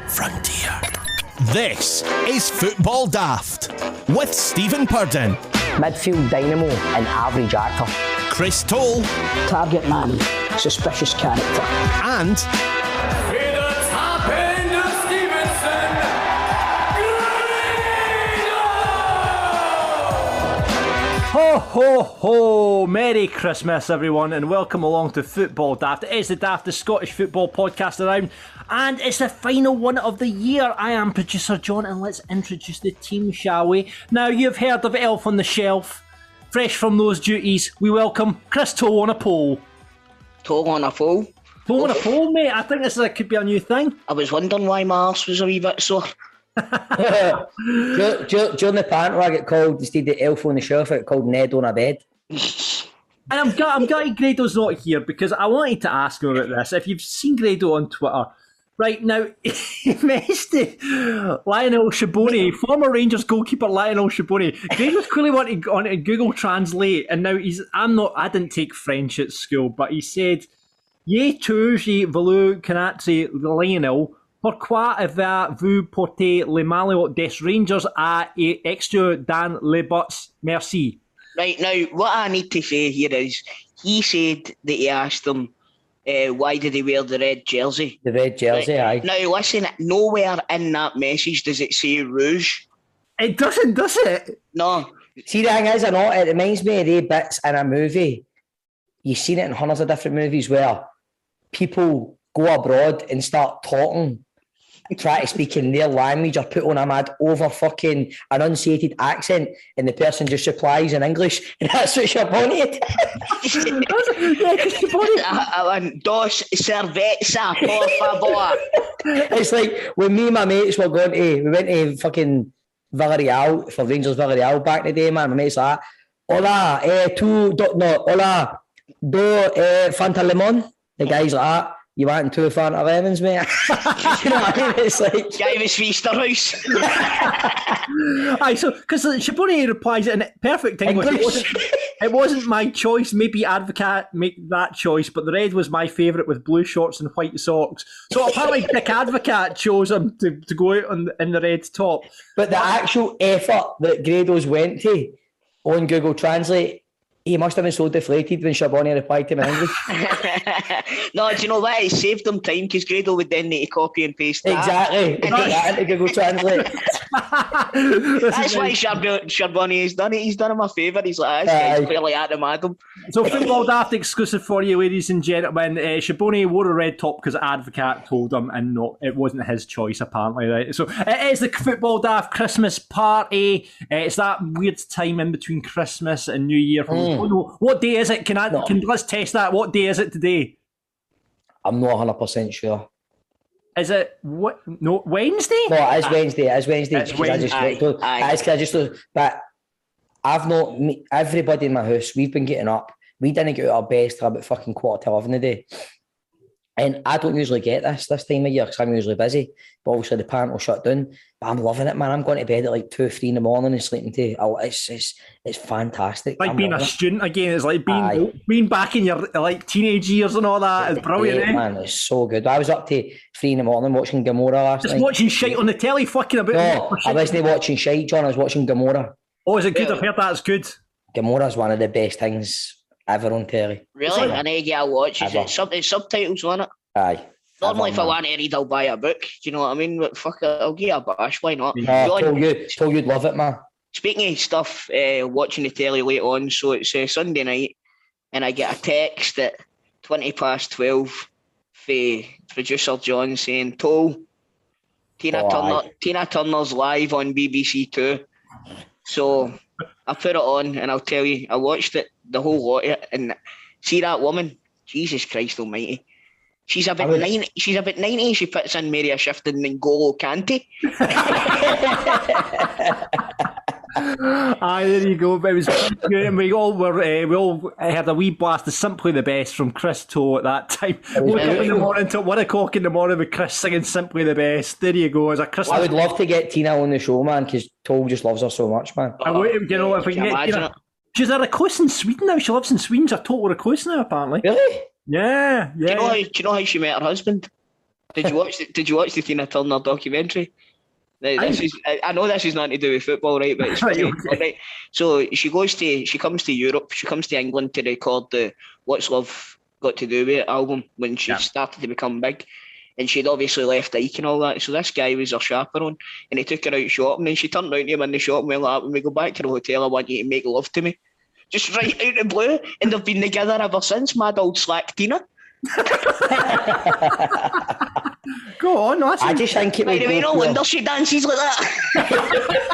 frontier. This is Football Daft with Stephen Purden, midfield dynamo and average actor, Chris Toal, target man, suspicious character, and With the top end of Stevenson, Ho ho ho! Merry Christmas everyone and welcome along to Football Daft. It is the daftest Scottish football podcast around and it's the final one of the year. I am producer John and let's introduce the team, shall we? Now you've heard of Elf on the Shelf. Fresh from those duties, we welcome Chris Toal on a pole. Toal on a pole? Toal on a pole, mate? I think this could be a new thing. I was wondering why my arse was a wee bit sore. During the panto I get called, instead of Elf on the Shelf, I get called Ned on a bed. And I'm glad Grado's not here because I wanted to ask him about this. If you've seen Grado on Twitter, right now, he messaged Lionel Sciabone, former Rangers goalkeeper Lionel Sciabone. Grado's clearly wanted on to Google Translate, and now I didn't take French at school, but he said, "Ye tous, j'ai voulu connaître Lionel. Pourquoi avez-vous porté le maillot des Rangers à extra dans les bottes? Merci." Right, now, what I need to say here is, he said that he asked them, why did he wear the red jersey? The red jersey, right. aye. Now, listen, nowhere in that message does it say rouge. It doesn't, does it? No. See, the thing is, I know, it reminds me of the bits in a movie. You've seen it in hundreds of different movies where people go abroad and start talking, try to speak in their language or put on a mad over fucking enunciated accent and the person just replies in English and that's what Sciabone did. Dos cerveza, por favor. It's like when me and my mates we went to fucking Villarreal for Rangers Villarreal back in the day, man. My mates like, hola, hola, Fanta Limon. The guy's like that. You want 2 Fanta Lemons, mate? You know what I mean? It's like... Guy was Feaster House. Aye, so, because Sciabone replies in perfect English. It wasn't my choice. Maybe Advocat make that choice, but the red was my favourite with blue shorts and white socks. So apparently Dick Advocat chose him to go out in the red top. But the actual effort that Grado's went to on Google Translate, he must have been so deflated when Sciabone replied to him in English. No, do you know what? It saved them time because Grado would then need to copy and paste that. Exactly. And put that into Google Translate. That's why Sciabone has done it. He's done him a favour. He's like, this guy's clearly at him, Adam. So Football Daft exclusive for you, ladies and gentlemen. Sciabone wore a red top because Advocat told him, and it wasn't his choice apparently. Right? So it is the Football Daft Christmas party. It's that weird time in between Christmas and New Year. What day is it? Let's test that. What day is it today? I'm not 100% sure. Is it what? No, Wednesday? No, it is Wednesday. It is Wednesday. It's Wednesday. But I've not. Everybody in my house, we've been getting up. We didn't get out our best till about fucking 11:15 a day. And I don't usually get this time of year because I'm usually busy. But obviously the pant will shut down. But I'm loving it, man. I'm going to bed at like 2 or 3 in the morning and sleeping till it's fantastic. Like being a student again. It's like being back in your like teenage years and all that. It's brilliant, great, man. It's so good. I was up to 3 in the morning watching Gomorrah last night. Just watching shite on the telly, fucking about. No, I wasn't watching shite, John. I was watching Gomorrah. Oh, is it good? I've heard that's good. Gomorrah's one of the best things ever on telly. Really? I need to get a watch. Is it subtitles on it? Aye. Normally, if I want to read, I'll buy a book. Do you know what I mean? But fuck it, I'll give a bash. Why not? Told you'd love it, man. Speaking of stuff, watching the telly late on, so it's Sunday night, and I get a text at 12:20 for producer John saying, "Toal, Tina Turner's live on BBC Two." So I put it on, and I'll tell you, I watched it, the whole lot of it, and see that woman, Jesus Christ Almighty. She's about 90. She's about 90. She puts in Maria Shifton and N'Golo Kante. Aye, there you go. But it was good, and we all had a wee blast of Simply the Best from Chris Toal at that time. Woke up in the morning till 1 o'clock in the morning with Chris singing Simply the Best. There you go. As a Christmas. I would love to get Tina on the show, man, because Toal just loves her so much, man. If we can get Tina. She's a recluse in Sweden now. She lives in Sweden. She's a total recluse now, apparently. Really? Yeah. Do you know how she met her husband? Did you watch the Tina Turner documentary? I know this is nothing to do with football, right? But it's Right, funny, okay. right? So she comes to Europe. She comes to England to record the "What's Love Got to Do with It" album when she started to become big, and she'd obviously left Ike and all that. So this guy was her chaperone, and he took her out shopping, and she turned around to him in the shop and went like, "When we go back to the hotel, I want you to make love to me." Just right out of the blue, and they've been together ever since. Mad old slack Tina. Go on, no, I just think it By would the way, go no for- wonder she dances like that.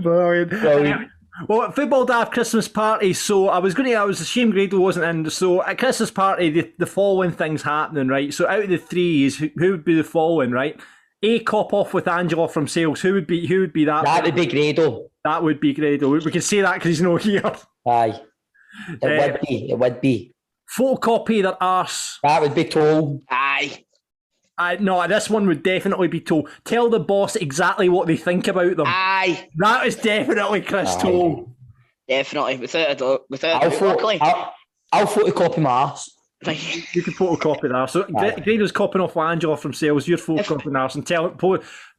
Brilliant. Well, Football Daft Christmas Party. So I was ashamed Grado wasn't in. So at Christmas Party, the following things happening, right? So out of the threes, who would be the following, right? A, cop off with Angela from sales. Who would be that? That would be Grado. That would be Grado. We can say that because he's not here. Aye. It would be. Photocopy their arse. That would be Toal. Aye. No, this one would definitely be Toal. Tell the boss exactly what they think about them. Aye. That is definitely Chris Toal. Definitely. Without a doubt. I'll photocopy my arse. Right. You can photocopy that. So Grado's copying off Angela from sales. You're photocopying ours and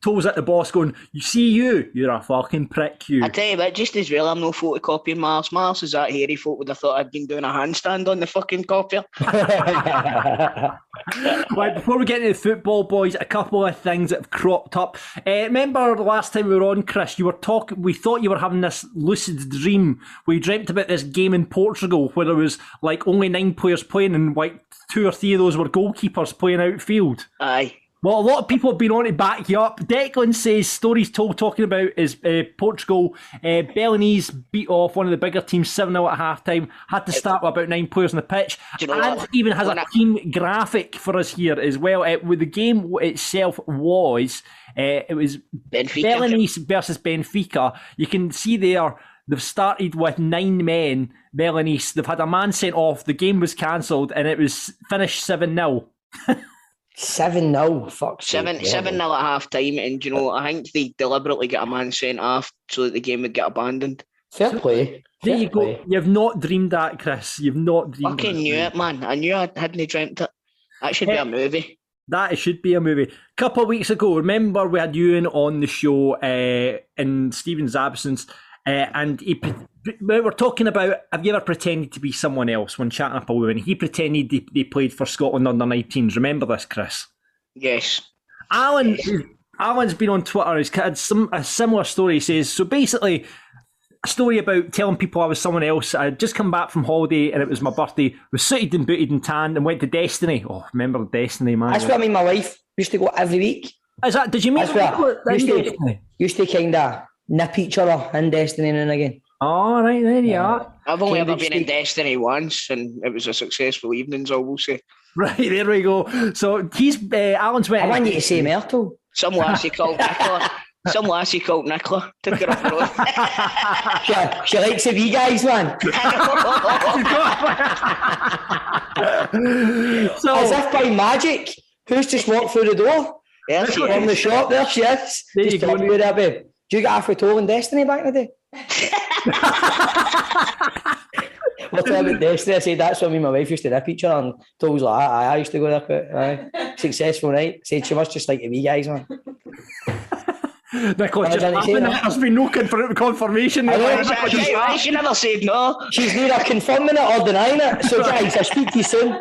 Toes at the boss going, you're a fucking prick, you. I tell you what, just as well I'm no photocopying Mars. Mars is that hairy folk would have thought I'd been doing a handstand on the fucking copier. Right, before we get into the football, boys, a couple of things that have cropped up. Remember the last time we were on, Chris, we thought you were having this lucid dream where you dreamt about this game in Portugal where there was like only 9 players playing and like 2 or 3 of those were goalkeepers playing outfield. Aye. Well, a lot of people have been on to back you up. Declan says stories told talking about is Portugal. Belenese beat off one of the bigger teams 7-0 at halftime. Had to start with about 9 players on the pitch. Do you know And what? even has a team graphic for us here as well. With the game itself was, it was Benfica. Belenese versus Benfica. You can see there, they've started with 9 men, Belenese. They've had a man sent off. The game was cancelled and it was finished 7-0. 7-0. Fuck. 7-0 at half time, and I think they deliberately get a man sent off so that the game would get abandoned. Fair play. There you go. You've not dreamed that, Chris. You've not dreamed Fucking knew it, man. I knew I hadn't dreamt it. That should be a movie. That should be a movie. A couple of weeks ago, remember we had Ewan on the show in Stephen's absence, and we were talking about, have you ever pretended to be someone else when chatting up a woman? He pretended they played for Scotland under 19s. Remember this, Chris? Yes. Alan's been on Twitter. He's had a similar story. He says, so basically, a story about telling people I was someone else. I had just come back from holiday and it was my birthday. Was suited and booted and tanned and went to Destiny. Oh, remember Destiny, man. That's what I mean. My wife used to go every week. Did you meet Destiny? Used to kind of nip each other in Destiny now and again. All right, there you are. I've only ever been in Destiny once, and it was a successful evening, I will say. Right, there we go. So he's Alan's went. I want you to say Myrtle. Some lassie called Nicola. Took her off the road. She likes the wee guys, man. So, as if by magic, who's just walked through the door? There she From the is. shop, there she is. There Just you go. talking about that, babe. Do you get halfway Toal in Destiny back in the day? We're talking about Destiny. I said that's what me and my wife used to nip each other, and Toal's like, I used to go there quite. Aye. Successful night. Said she must just like the wee guys, man. Nicola, just didn't say happened. that. There's been no confirmation. I know. She never said no. She's neither confirming it or denying it. So guys, I'll speak to you soon.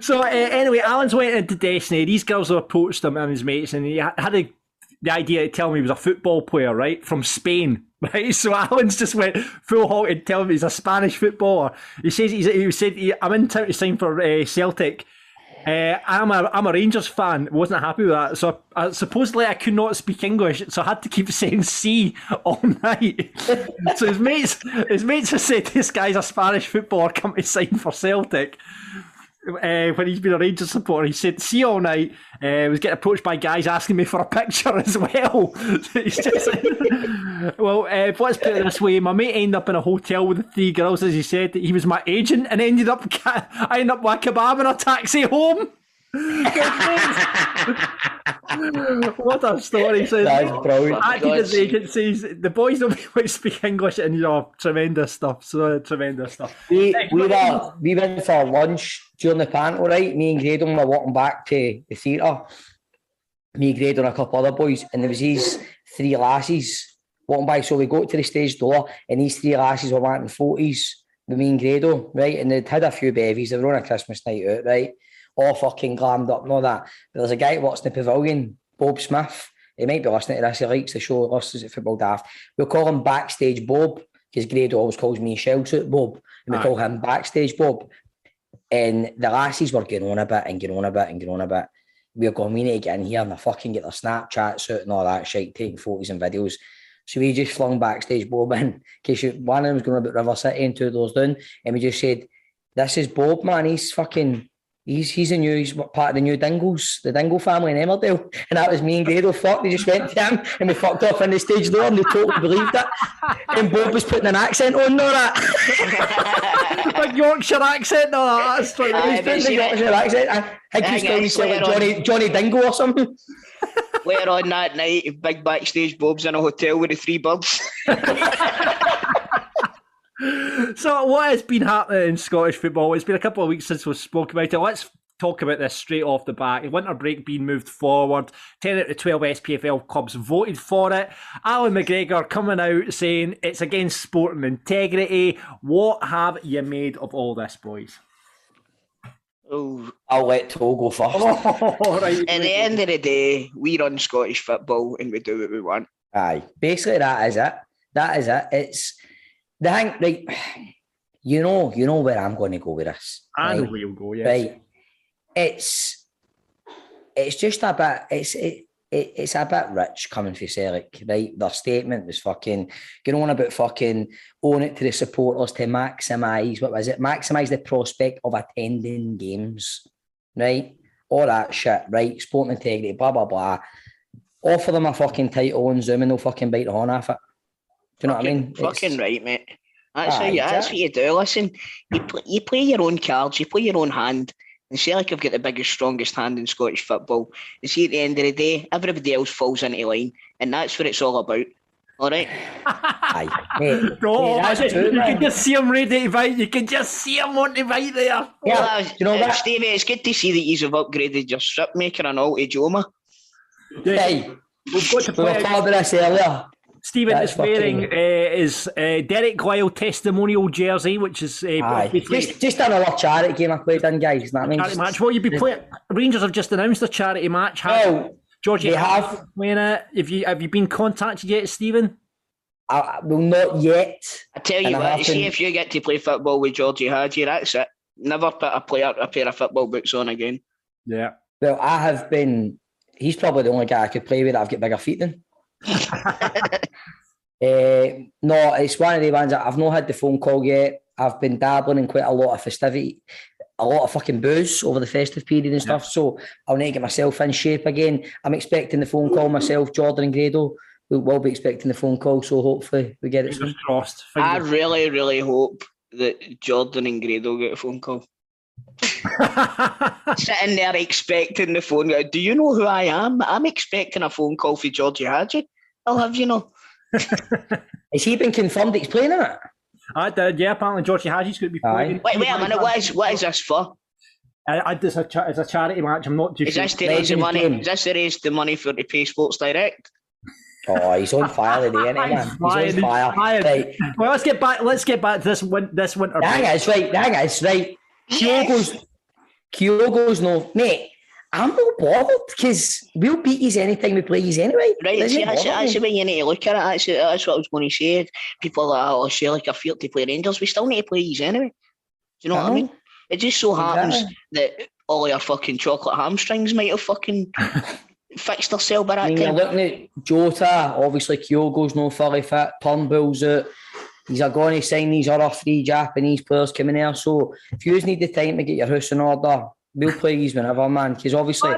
So anyway, Alan's went into Destiny. These girls have approached him and his mates, and he had the idea to tell me he was a football player, right, from Spain, right? So Alan's just went full hog and tell him he's a Spanish footballer. He says I'm in town to sign for Celtic. I'm a Rangers fan. Wasn't happy with that. So supposedly I could not speak English, so I had to keep saying "C" all night. So his mates have said this guy's a Spanish footballer come to sign for Celtic. When he's been a Rangers supporter, he said "see" all night. Was getting approached by guys asking me for a picture as well. He's just well, let's put it this way: my mate ended up in a hotel with the 3 girls, as he said. He was my agent, and I ended up with a kebab and a taxi home. What a story. So That is brilliant. acting as agencies, the boys don't be able to speak English, and tremendous stuff. So tremendous stuff. We went for lunch during the panel, right? Me and Graydon were walking back to the theatre. Me, Graydon, and a couple other boys, and there was these three lasses walking by. So we go to the stage door, and these three lasses were wanting 40s with me and Grado, right? And they'd had a few bevies. They were on a Christmas night out, right? All fucking glammed up and all that. But there's a guy who works in the pavilion, Bob Smith. He might be listening to this. He likes the show, listens to Football Daft. We'll call him Backstage Bob, because Grado always calls me Shell Suit Bob. And we call him Backstage Bob. And the lassies were getting on a bit and getting on a bit and getting on a bit. We were going, we need to get in here and they fucking get their Snapchats out and all that shit, taking photos and videos. So we just flung Backstage Bob in, because one of them was going about River City and two doors down, and we just said, "This is Bob, man. He's fucking, he's part of the new Dingles, the Dingle family in Emmerdale." And that was me and Grado. Fuck, they just went to him and we fucked off in the stage door, and they totally believed it. And Bob was putting an accent on, all that. Like Yorkshire accent, no, that's He was putting the Yorkshire accent. I think he's going to say like Johnny Dingle or something. Later on that night, big Backstage Bob's in a hotel with the three birds. So what has been happening in Scottish football? It's been a couple of weeks since we've spoken about it. Let's talk about this straight off the bat. Winter break being moved forward. 10 out of 12 SPFL clubs voted for it. Alan McGregor coming out saying it's against sporting integrity. What have you made of all this, boys? Oh, I'll let Toal go first. Right. At the end of the day, we run Scottish football and we do what we want. Aye, basically that is it. That is it. It's the thing, right? You know where I'm going to go with this. I know right? where you'll go, yes. Right. It's just a bit. It's a bit rich coming from Celtic, right? Their statement was fucking going on about fucking own it to the supporters to maximise, what was it? Maximise the prospect of attending games, right? All that shit, right? Sporting integrity, blah, blah, blah. Offer them a fucking title on Zoom and they'll fucking bite the horn off it. Do you know what I mean? Fucking right, mate. That's what you do. Listen, you play your own cards, you play your own hand. And Celtic have got the biggest, strongest hand in Scottish football. And see, at the end of the day, everybody else falls into line. And that's what it's all about. All right? Aye. Mate, You can just see him ready to fight. You can just see him wanting to fight there. Yeah, you know that? Stevie, it's good to see that you've upgraded your strip maker and all to Joma. Hey, we've got to we were play. talking about this earlier. Stephen is wearing his Derek Lyle testimonial jersey, which is just another charity game I played in, guys. That means charity match. Well, you'd be playing. Rangers have just announced a charity match. Georgie, they have playing it. Have you been contacted yet, Stephen? Well, not yet. I tell you what, see if you get to play football with Georgie Hadji, that's it. Never put a pair of football boots on again. Yeah. Well, I have been. He's probably the only guy I could play with that I've got bigger feet than. No, it's one of the ones that I've not had the phone call yet. I've been dabbling in quite a lot of festivity, a lot of fucking booze over the festive period and stuff. So I'll need to get myself in shape again. I'm expecting the phone call myself. Jordan and Grado will be expecting the phone call. So hopefully we get it soon. Crossed. I really, really hope that Jordan and Grado get a phone call. Sitting there expecting the phone. Do you know who I am? I'm expecting a phone call for Georgie Hadji. I'll have you know. Has he been confirmed that he's playing in it? I did, yeah. Apparently Georgie Hadji's going to be playing. Wait a minute. What is this for? It's a charity match. I'm not too sure. Is this to raise the money? Is this to raise the money for the Pay Sports Direct? Oh, he's on fire today, isn't he, man? He's on fire. Right. Well, let's get back to this winter. Hang on, it's right. Kyogo's no, mate. I'm not bothered because we'll beat you anytime we play you anyway. Right, see, that's the way you need to look at it. That's what I was going to say. People are like, I feel to play Rangers. We still need to play you anyway. Do you know what I mean? It just so happens that all your fucking chocolate hamstrings might have fucking fixed themselves by that time. You're looking at Jota, obviously Kyogo's no fully fit, Turnbull's out. He's going to sign these other 3 Japanese players coming there. So if you need the time to get your house in order, we'll play you whenever, man. Because obviously,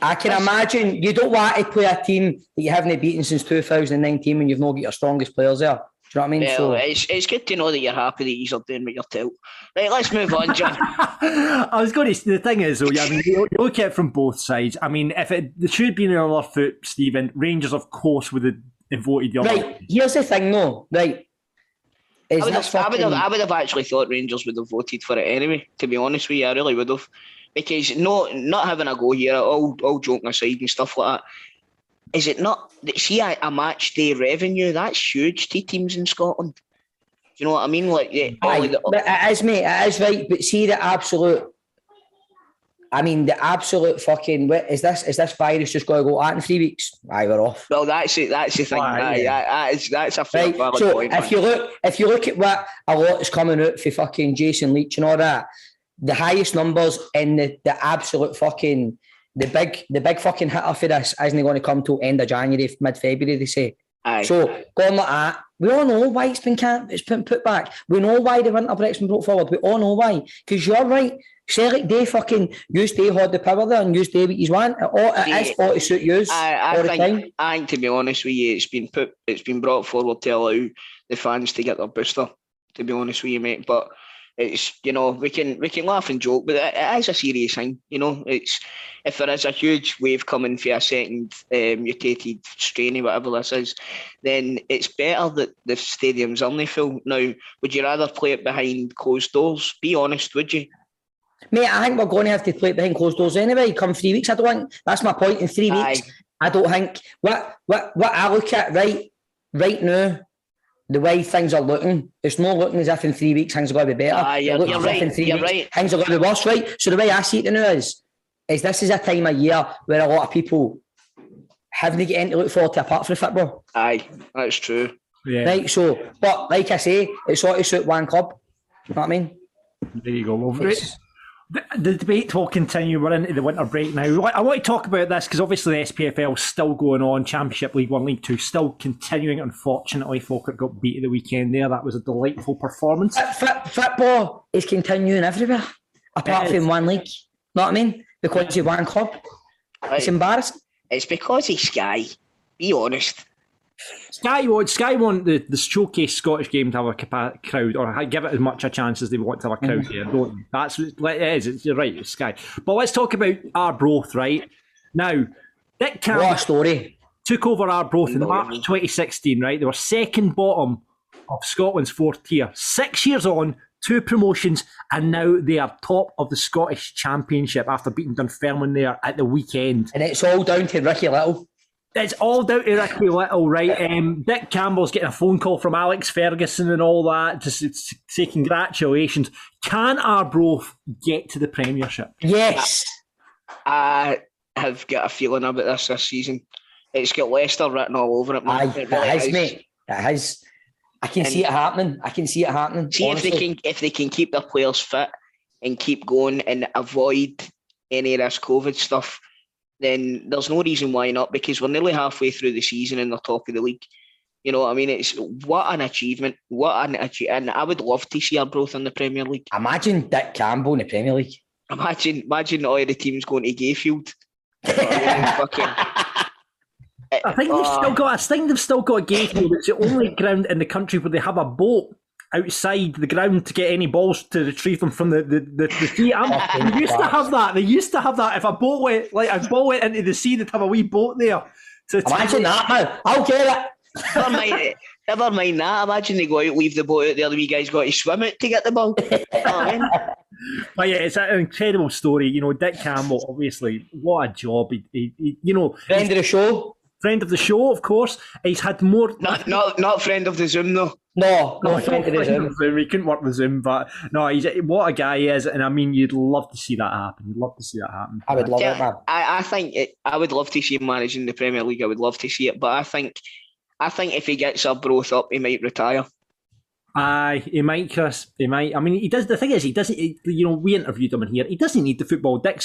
I can imagine you don't want to play a team that you haven't beaten since 2019 when you've not got your strongest players there. you know what I mean? Well, So it's good to know that you're happy that you're doing what you're told. Right, let's move on, John. I was going to. The thing is, though, I mean, you look at it from both sides. I mean, if it should have been on our foot, Stephen, Rangers, of course, would have voted the other. right, here's the thing, though. Right, I would have actually thought Rangers would have voted for it anyway, to be honest with you. I really would have. Because not having a go here, all joking aside and stuff like that, is it not? See, a match day revenue, that's huge to teams in Scotland. Do you know what I mean? Like, but it is, mate, it is right. But see the absolute fucking, what is this virus just got to go out in 3 weeks? Aye, we're off. Well, that's it. That's the thing. That's a fair Right, valid so point. if you look at what a lot is coming out for fucking Jason Leach and all that, the highest numbers in the absolute fucking the big fucking hitter for this isn't going to come till end of January, mid-February, they say. Aye. So going like that, we all know why it's been put back. We know why the winter break's been brought forward. We all know why. Because you're right. Celtic, they fucking use they had the power there and use they what you want. It is all to suit yous all the time. I think, to be honest with you, it's been brought forward to allow the fans to get their booster. To be honest with you, mate, but it's, you know, we can laugh and joke, but it is a serious thing. You know, it's, if there is a huge wave coming for a second mutated strain or whatever this is, then it's better that the stadium's only full. Now, would you rather play it behind closed doors? Be honest, would you? Mate, I think we're going to have to play it behind closed doors anyway. Come 3 weeks, I don't think. That's my point. In 3 weeks, I don't think what I look at right now. The way things are looking, it's not looking as if in 3 weeks things are going to be better. You're right. Things are going to be worse, right? So the way I see it now is this is a time of year where a lot of people haven't got anything to look forward to apart from football. Aye, that's true. Yeah. Right, so, but like I say, it's all to suit one club. You know what I mean? There you go. Well, the debate will continue. We're into the winter break now. I want to talk about this because obviously the SPFL is still going on. Championship, League 1, League 2 still continuing. Unfortunately, Falkirk got beat at the weekend there. That was a delightful performance. Football is continuing everywhere, apart from one league. Know what I mean? Because you've one club. It's embarrassing. It's because of Sky. Be honest. Sky want the showcase Scottish game to have a crowd, or give it as much a chance as they want to have a crowd here, don't they? That's what it is. You're right, it's Sky. But let's talk about Arbroath, right? Now, Dick Campbell what a story. Took over Arbroath in March 2016, right? They were second bottom of Scotland's fourth tier. 6 years on, 2 promotions, and now they are top of the Scottish Championship after beating Dunfermline there at the weekend. And it's all down to Ricky Little. It's all down to Ricky Little, right? Dick Campbell's getting a phone call from Alex Ferguson and all that to say congratulations. Can Arbroath get to the Premiership? Yes. I have got a feeling about this season. It's got Leicester written all over it, man. It has, mate. It has. I can see it happening. See honestly. if they can keep their players fit and keep going and avoid any of this COVID stuff, then there's no reason why not, because we're nearly halfway through the season and they're top of the league. You know what I mean? It's what an achievement. And I would love to see Arbroath in the Premier League. Imagine Dick Campbell in the Premier League. Imagine all the teams going to Gayfield. I think they've still got Gayfield. It's the only ground in the country where they have a boat outside the ground to get any balls to retrieve them from the sea. They used to have that. If a ball went into the sea, they'd have a wee boat there. Imagine that, man. I'll get it. Never mind that. Imagine they go out, leave the boat out there, the wee guys got to swim it to get the ball. But yeah, it's an incredible story. You know, Dick Campbell, obviously, what a job. He friend of the show. Friend of the show, of course. He's had more. Not friend of the Zoom, though. No, friend of the Zoom. He couldn't work the Zoom, but no, he's what a guy he is, and I mean, you'd love to see that happen. I would love it, man. I would love to see him managing the Premier League. I would love to see it, but I think if he gets Arbroath up, he might retire. Aye, he might, Chris. He might. I mean, he does. The thing is, he doesn't. We interviewed him in here. He doesn't need the football. Dick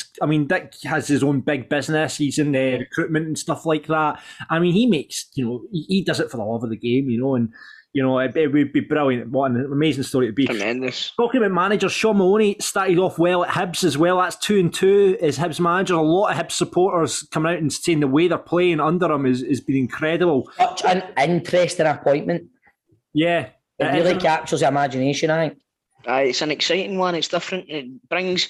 has his own big business. He's in the recruitment and stuff like that. I mean, he makes. He does it for the love of the game. And it would be brilliant. What an amazing story it would be. Tremendous. Talking about managers, Sean Mahoney started off well at Hibs as well. That's 2-2 as Hibs manager. A lot of Hibs supporters coming out and saying the way they're playing under him is been incredible. Such an interesting appointment. Yeah. It really captures the imagination, I think. It's an exciting one. It's different. It brings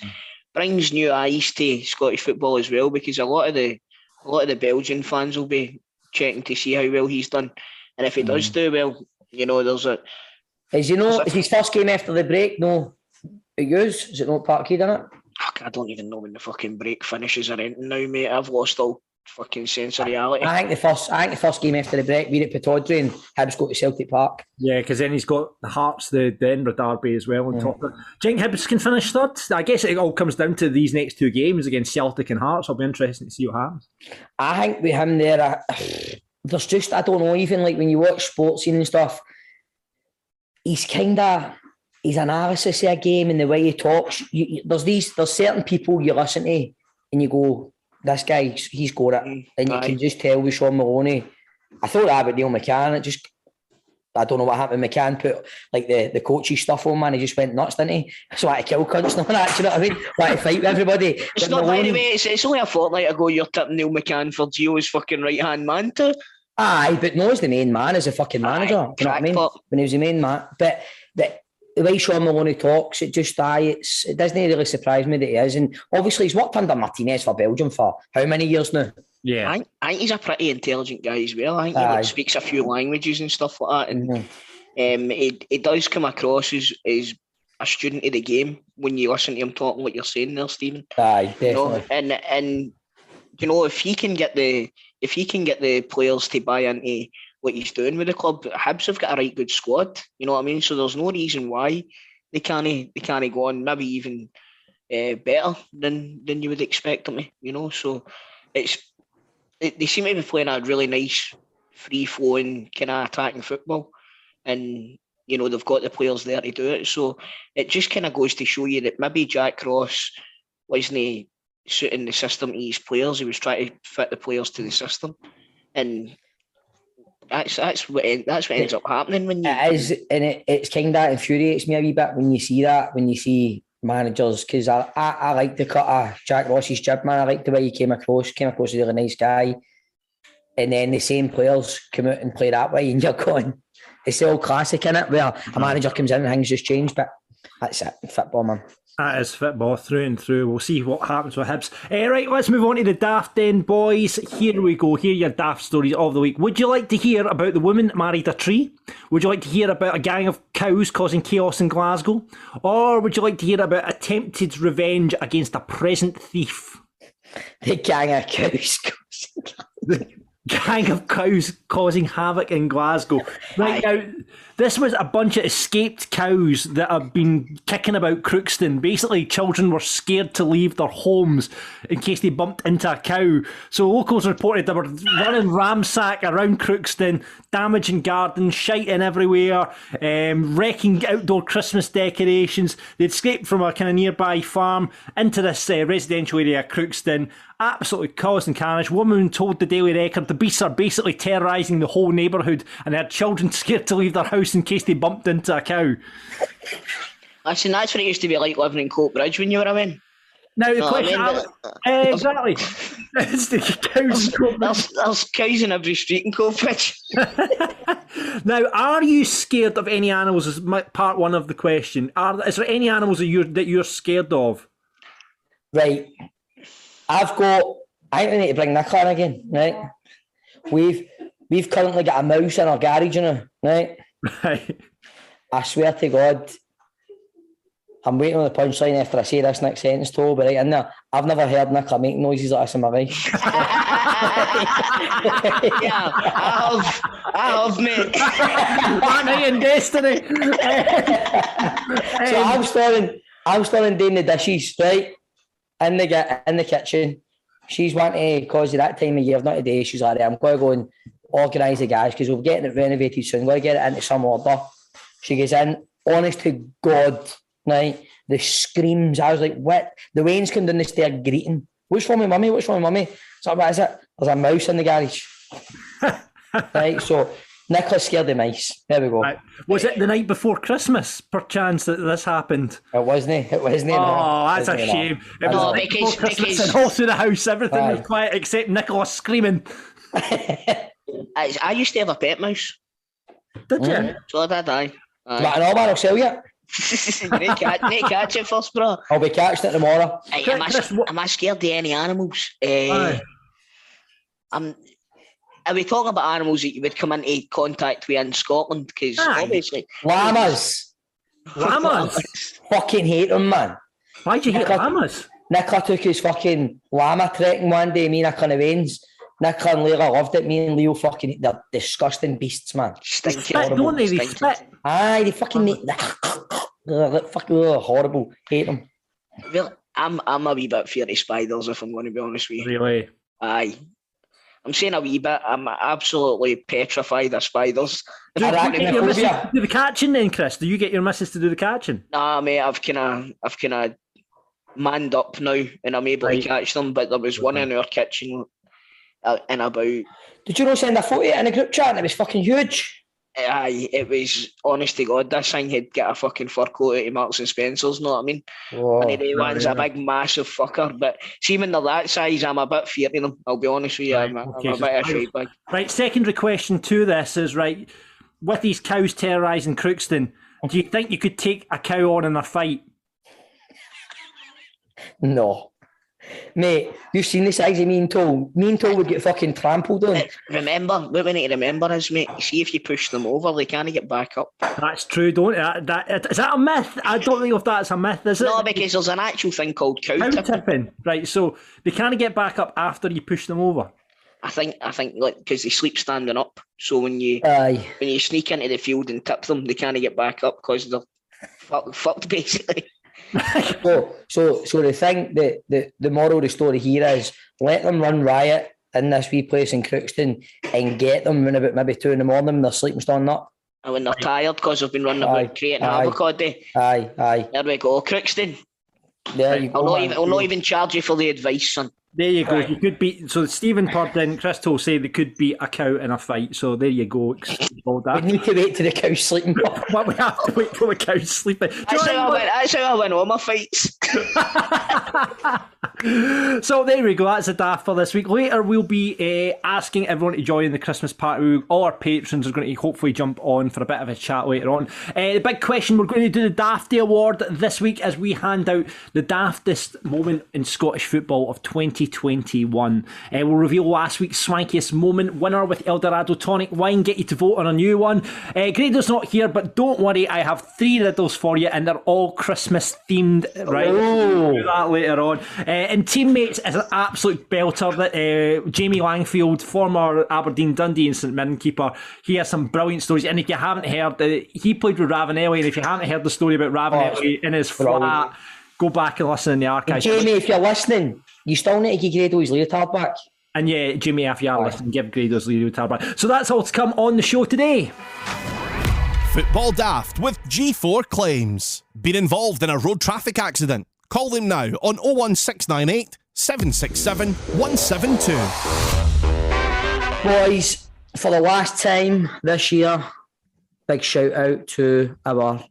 new eyes to Scottish football as well, because a lot of the Belgian fans will be checking to see how well he's done, and if he does do well, there's a. Is his first game after the break? No, it goes. Is it not Parkhead in it? I don't even know when the fucking break finishes or anything now, mate. I've lost all fucking sense of reality. I think the first game after the break, we're at Pittodrie and Hibs go to Celtic Park. Yeah, because then he's got the Hearts, the Edinburgh derby as well on top of it. Do you think Hibs can finish third? I guess it all comes down to these next two games against Celtic and Hearts. It'll be interesting to see what happens. I think with him there, there's just, I don't know, even like when you watch sports scene and stuff, his analysis of a game and the way he talks, there's certain people you listen to and you go, this guy, he's got it. And you can just tell with Sean Maloney. I thought that about Neil McCann. I don't know what happened. McCann put like the coachy stuff on, man. He just went nuts, didn't he? So I had to kill cunts and all that. Do you know what I mean? Like to fight with everybody. It's not, by the way, it's only a fortnight ago you're tipping Neil McCann for Gio's fucking right-hand man too. Aye, but No's the main man as a fucking manager. Do you know what I mean? When he was the main man. But the way Sean Maloney talks, it doesn't really surprise me that he is. And obviously he's worked under Martinez for Belgium for how many years now? Yeah. I think he's a pretty intelligent guy as well. I think he speaks a few languages and stuff like that. And he does come across as a student of the game when you listen to him talking what you're saying there, Stephen. Aye, definitely. And if he can get the players to buy into what he's doing with the club, Hibs have got a right good squad. You know what I mean? So there's no reason why they can't go on maybe even better than you would expect them to. So they seem to be playing a really nice, free-flowing kind of attacking football, and they've got the players there to do it. So it just kind of goes to show you that maybe Jack Ross wasn't suiting the system to his players. He was trying to fit the players to the system, and that's what ends up happening when you. It is, and it's kind of infuriates me a wee bit when you see that, when you see managers, because I like the cut of Jack Ross's jib, man. I like the way he came across as a really nice guy, and then the same players come out and play that way, and you're going, it's the old classic, innit, where a manager comes in and things just change, but that's it, football, man. That is football through and through. We'll see what happens with Hibs. Right, let's move on to the Daft then, boys. Here we go. Here are your Daft stories of the week. Would you like to hear about the woman that married a tree? Would you like to hear about a gang of cows causing chaos in Glasgow? Or would you like to hear about attempted revenge against a present thief? The gang of cows. The gang of cows causing havoc in Glasgow. Right now, this was a bunch of escaped cows that have been kicking about Crookston. Basically, children were scared to leave their homes in case they bumped into a cow. So locals reported they were running ramsack around Crookston, damaging gardens, shiting everywhere, wrecking outdoor Christmas decorations. They'd escaped from a kind of nearby farm into this residential area, Crookston. Absolutely causing carnage. Woman told the Daily Record the beasts are basically terrorising the whole neighbourhood, and they had children scared to leave their house in case they bumped into a cow. Listen, that's what it used to be like living in Coatbridge when you were away. Now the question, exactly. It's the cows. There's cows in every street in Coatbridge. Now, are you scared of any animals? Is part one of the question. Is there any animals that you're scared of? Right. I think we need to bring Nicola in again, right? We've currently got a mouse in our garage, right? Right. I swear to God, I'm waiting on the punchline after I say this next sentence, Toal, but right in there, I've never heard Nicola make noises like this in my life. Yeah, I have, mate. Money and destiny. So I'm still doing the dishes, right? In the kitchen. She's wanting to, because of that time of year, not today, she's like, I'm going to go and organise the guys because we're getting it renovated soon, going to get it into some order. She goes in, honest to God, right? The screams, I was like, what? The Wayne's come down the stair greeting. What's wrong with mummy? So what is it? There's a mouse in the garage. Right, so Nicola's scared of mice. There we go. Right. Was it the night before Christmas, perchance, that this happened? It wasn't. Oh, that's a shame. It was the night before Christmas and all through the house, everything was quiet except Nicola screaming. I used to have a pet mouse. Did you? So I did, aye. But an all man, I'll sell you. You need to catch it first, bro. I'll be catching it tomorrow. Aye, Chris, what- am I scared of any animals? Aye. Are we talking about animals that you would come into contact with in Scotland? Because Aye. obviously... Llamas. Llamas? Fucking hate them, man. Why'd you hate Nicola- llamas? Nicola took his fucking llama trekking one day, me and a kind of veins. Nicola and Leila loved it. Me and Leo fucking, they're disgusting beasts, man. Stinky. Spit, don't they? They Stinky. spit. Aye, they fucking fucking horrible. Hate them. Well, I'm a wee bit fear of spiders, if I'm going to be honest with you. Really? Aye. I'm saying a wee bit. I'm absolutely petrified of spiders. Do you get your missus Arachnophobia. to do the catching then, Chris? Do you get your missus to do the catching? Nah, mate, I've kind of manned up now, and I'm able Right. to catch them. But there was one in our kitchen, in about. Did you not send a photo in a group chat and it was fucking huge? Aye, it was honest to God. This thing had got a fucking fur coat out of Marks and Spencer's. Know what I mean? One of the ones, a big massive fucker. But see, when they're that size, I'm a bit feared of them. I'll be honest with you. Right, I'm okay, a so bit of a shite bag. Right, secondary question to this is, right, with these cows terrorising Crookston, do you think you could take a cow on in a fight? No. Mate, you've seen the size of me and Toal. Me and Toal would get fucking trampled on. Remember, what we need to remember is, mate, see if you push them over, they can't get back up. That's true, don't it? Is that a myth? I don't think if that's a myth, is it? No, because there's an actual thing called cow Cow tipping. tipping. Right, so they can't get back up after you push them over. I think, like, because they sleep standing up. So when you sneak into the field and tip them, they can't get back up because they're fucked basically. So the thing, the moral of the story here is let them run riot in this wee place in Crookston and get them when about maybe 2 a.m. when they're sleeping standing up. And when they're tired because they've been running Aye, about creating aye. havoc all day. Aye. There we go. Crookston. There you go. I'll not even charge you for the advice, son. There you go. You could be so Stephen Purden and Chris Toal say they could be a cow in a fight. So there you go. All We that. need to wait till the cow's sleeping. But we have to wait till the cow's sleeping. Do you That's know how I win all my fights. So there we go. That's a daft for this week. Later we'll be asking everyone to join the Christmas party. All our patrons are going to hopefully jump on for a bit of a chat later on. The big question, we're going to do the Dafty Award this week as we hand out the daftest moment in Scottish football of 2021. We'll reveal last week's swankiest moment winner with Eldorado Tonic Wine. Get you to vote on a new one. Grado's not here, but don't worry, I have 3 riddles for you and they're all Christmas themed. Right, we'll do that later on. And Teammates is an absolute belter. That Jamie Langfield, former Aberdeen, Dundee and St Mirren keeper, he has some brilliant stories. And if you haven't heard, he played with Ravanelli, and if you haven't heard the story about Ravanelli in his flat, go back and listen in the archives. Jamie, if you're listening, you still need to give Grado his leotard back. And yeah, Jimmy, if you are listening, give Grado's leotard back. So that's all to come on the show today. Football Daft with G4 Claims. Been involved in a road traffic accident? Call them now on 01698 767 172. Boys, for the last time this year, big shout out to our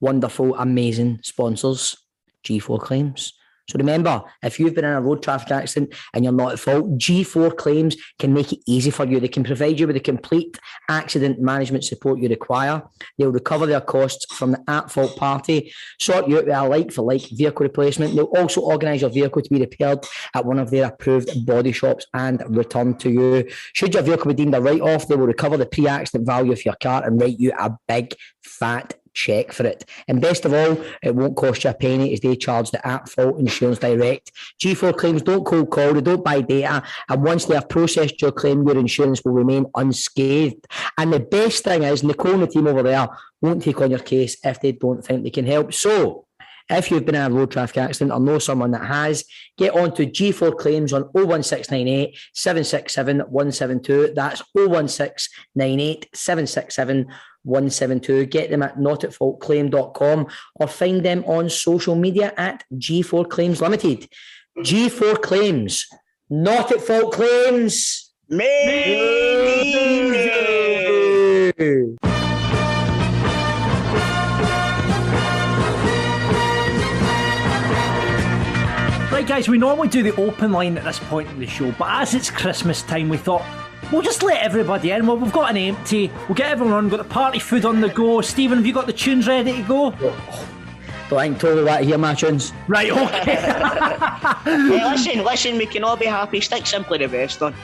wonderful, amazing sponsors, G4 Claims. So remember, if you've been in a road traffic accident and you're not at fault, G4 Claims can make it easy for you. They can provide you with the complete accident management support you require. They'll recover their costs from the at-fault party, sort you out with a like-for-like vehicle replacement. They'll also organise your vehicle to be repaired at one of their approved body shops and returned to you. Should your vehicle be deemed a write-off, they will recover the pre-accident value of your car and write you a big, fat check for it. And best of all, it won't cost you a penny as they charge the at-fault insurance direct. G4 Claims don't cold call, they don't buy data, and once they have processed your claim, your insurance will remain unscathed. And the best thing is, Nicole and the team over there won't take on your case if they don't think they can help. So, if you've been in a road traffic accident or know someone that has, get on to G4 Claims on 01698 767 172. That's 01698 767 172. Get them at notatfaultclaim.com or find them on social media at G4 Claims Limited. G4 Claims, not at fault claims. Right, guys, we normally do the open line at this point in the show, but as it's Christmas time, we thought, we'll just let everybody in. Well, we've got an empty. We'll get everyone on. Got the party food on the go. Stephen, have you got the tunes ready to go? Don't think totally want to hear my tunes. Right, okay. Hey, listen, we can all be happy. Stick Simply the Best on.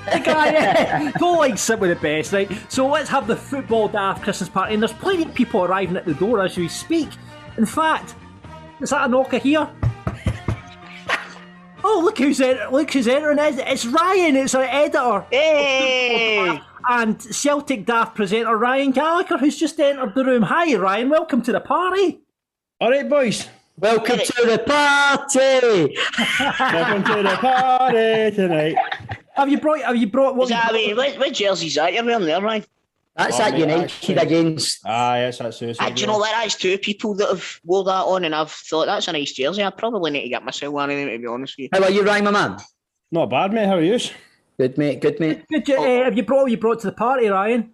Don't like Simply the Best, right? So let's have the Football Daft Christmas party. And there's plenty of people arriving at the door as we speak. In fact, is that a knocker here? Oh, look who's entering. It's Ryan, it's our editor. Hey! And Celtic Daft presenter Ryan Gallagher, who's just entered the room. Hi, Ryan. Welcome to the party. All right, boys. Welcome to the party. Welcome to the party tonight. Have you brought what? What jersey's that you're wearing there, Ryan? That's that United against. Yes, that's Do you know what? That's two people that have wore that on, and I've thought that's a nice jersey. I probably need to get myself one of them, to be honest with you. How are you, Ryan, my man? Not bad, mate. How are you? Good, mate. Good, mate. Good, have you brought what you brought to the party, Ryan?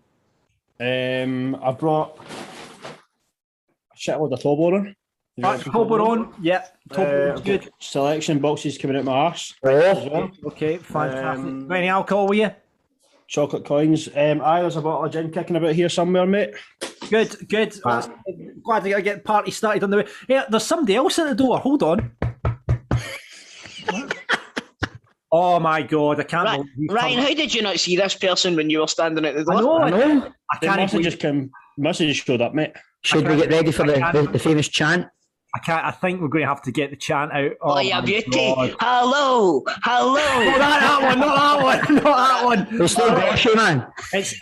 I've brought a shitload of Toblerone. Toblerone, yeah. Toblerone's good. Selection boxes coming out my arse. Oh, Okay, fantastic. Got any alcohol with you? Chocolate coins. There's a bottle of gin kicking about here somewhere, mate. Good. Glad to get the party started on the way. Yeah, there's somebody else at the door. Hold on. Oh my God, I can't believe Ryan, how did you not see this person when you were standing at the door? I know. I They can't must have believe- just come. Must have just showed up, mate. Should we get ready for the famous chant? I think we're going to have to get the chant out. Oh, yeah, my beauty. God. Hello. Not that one. It's still got you, man. It's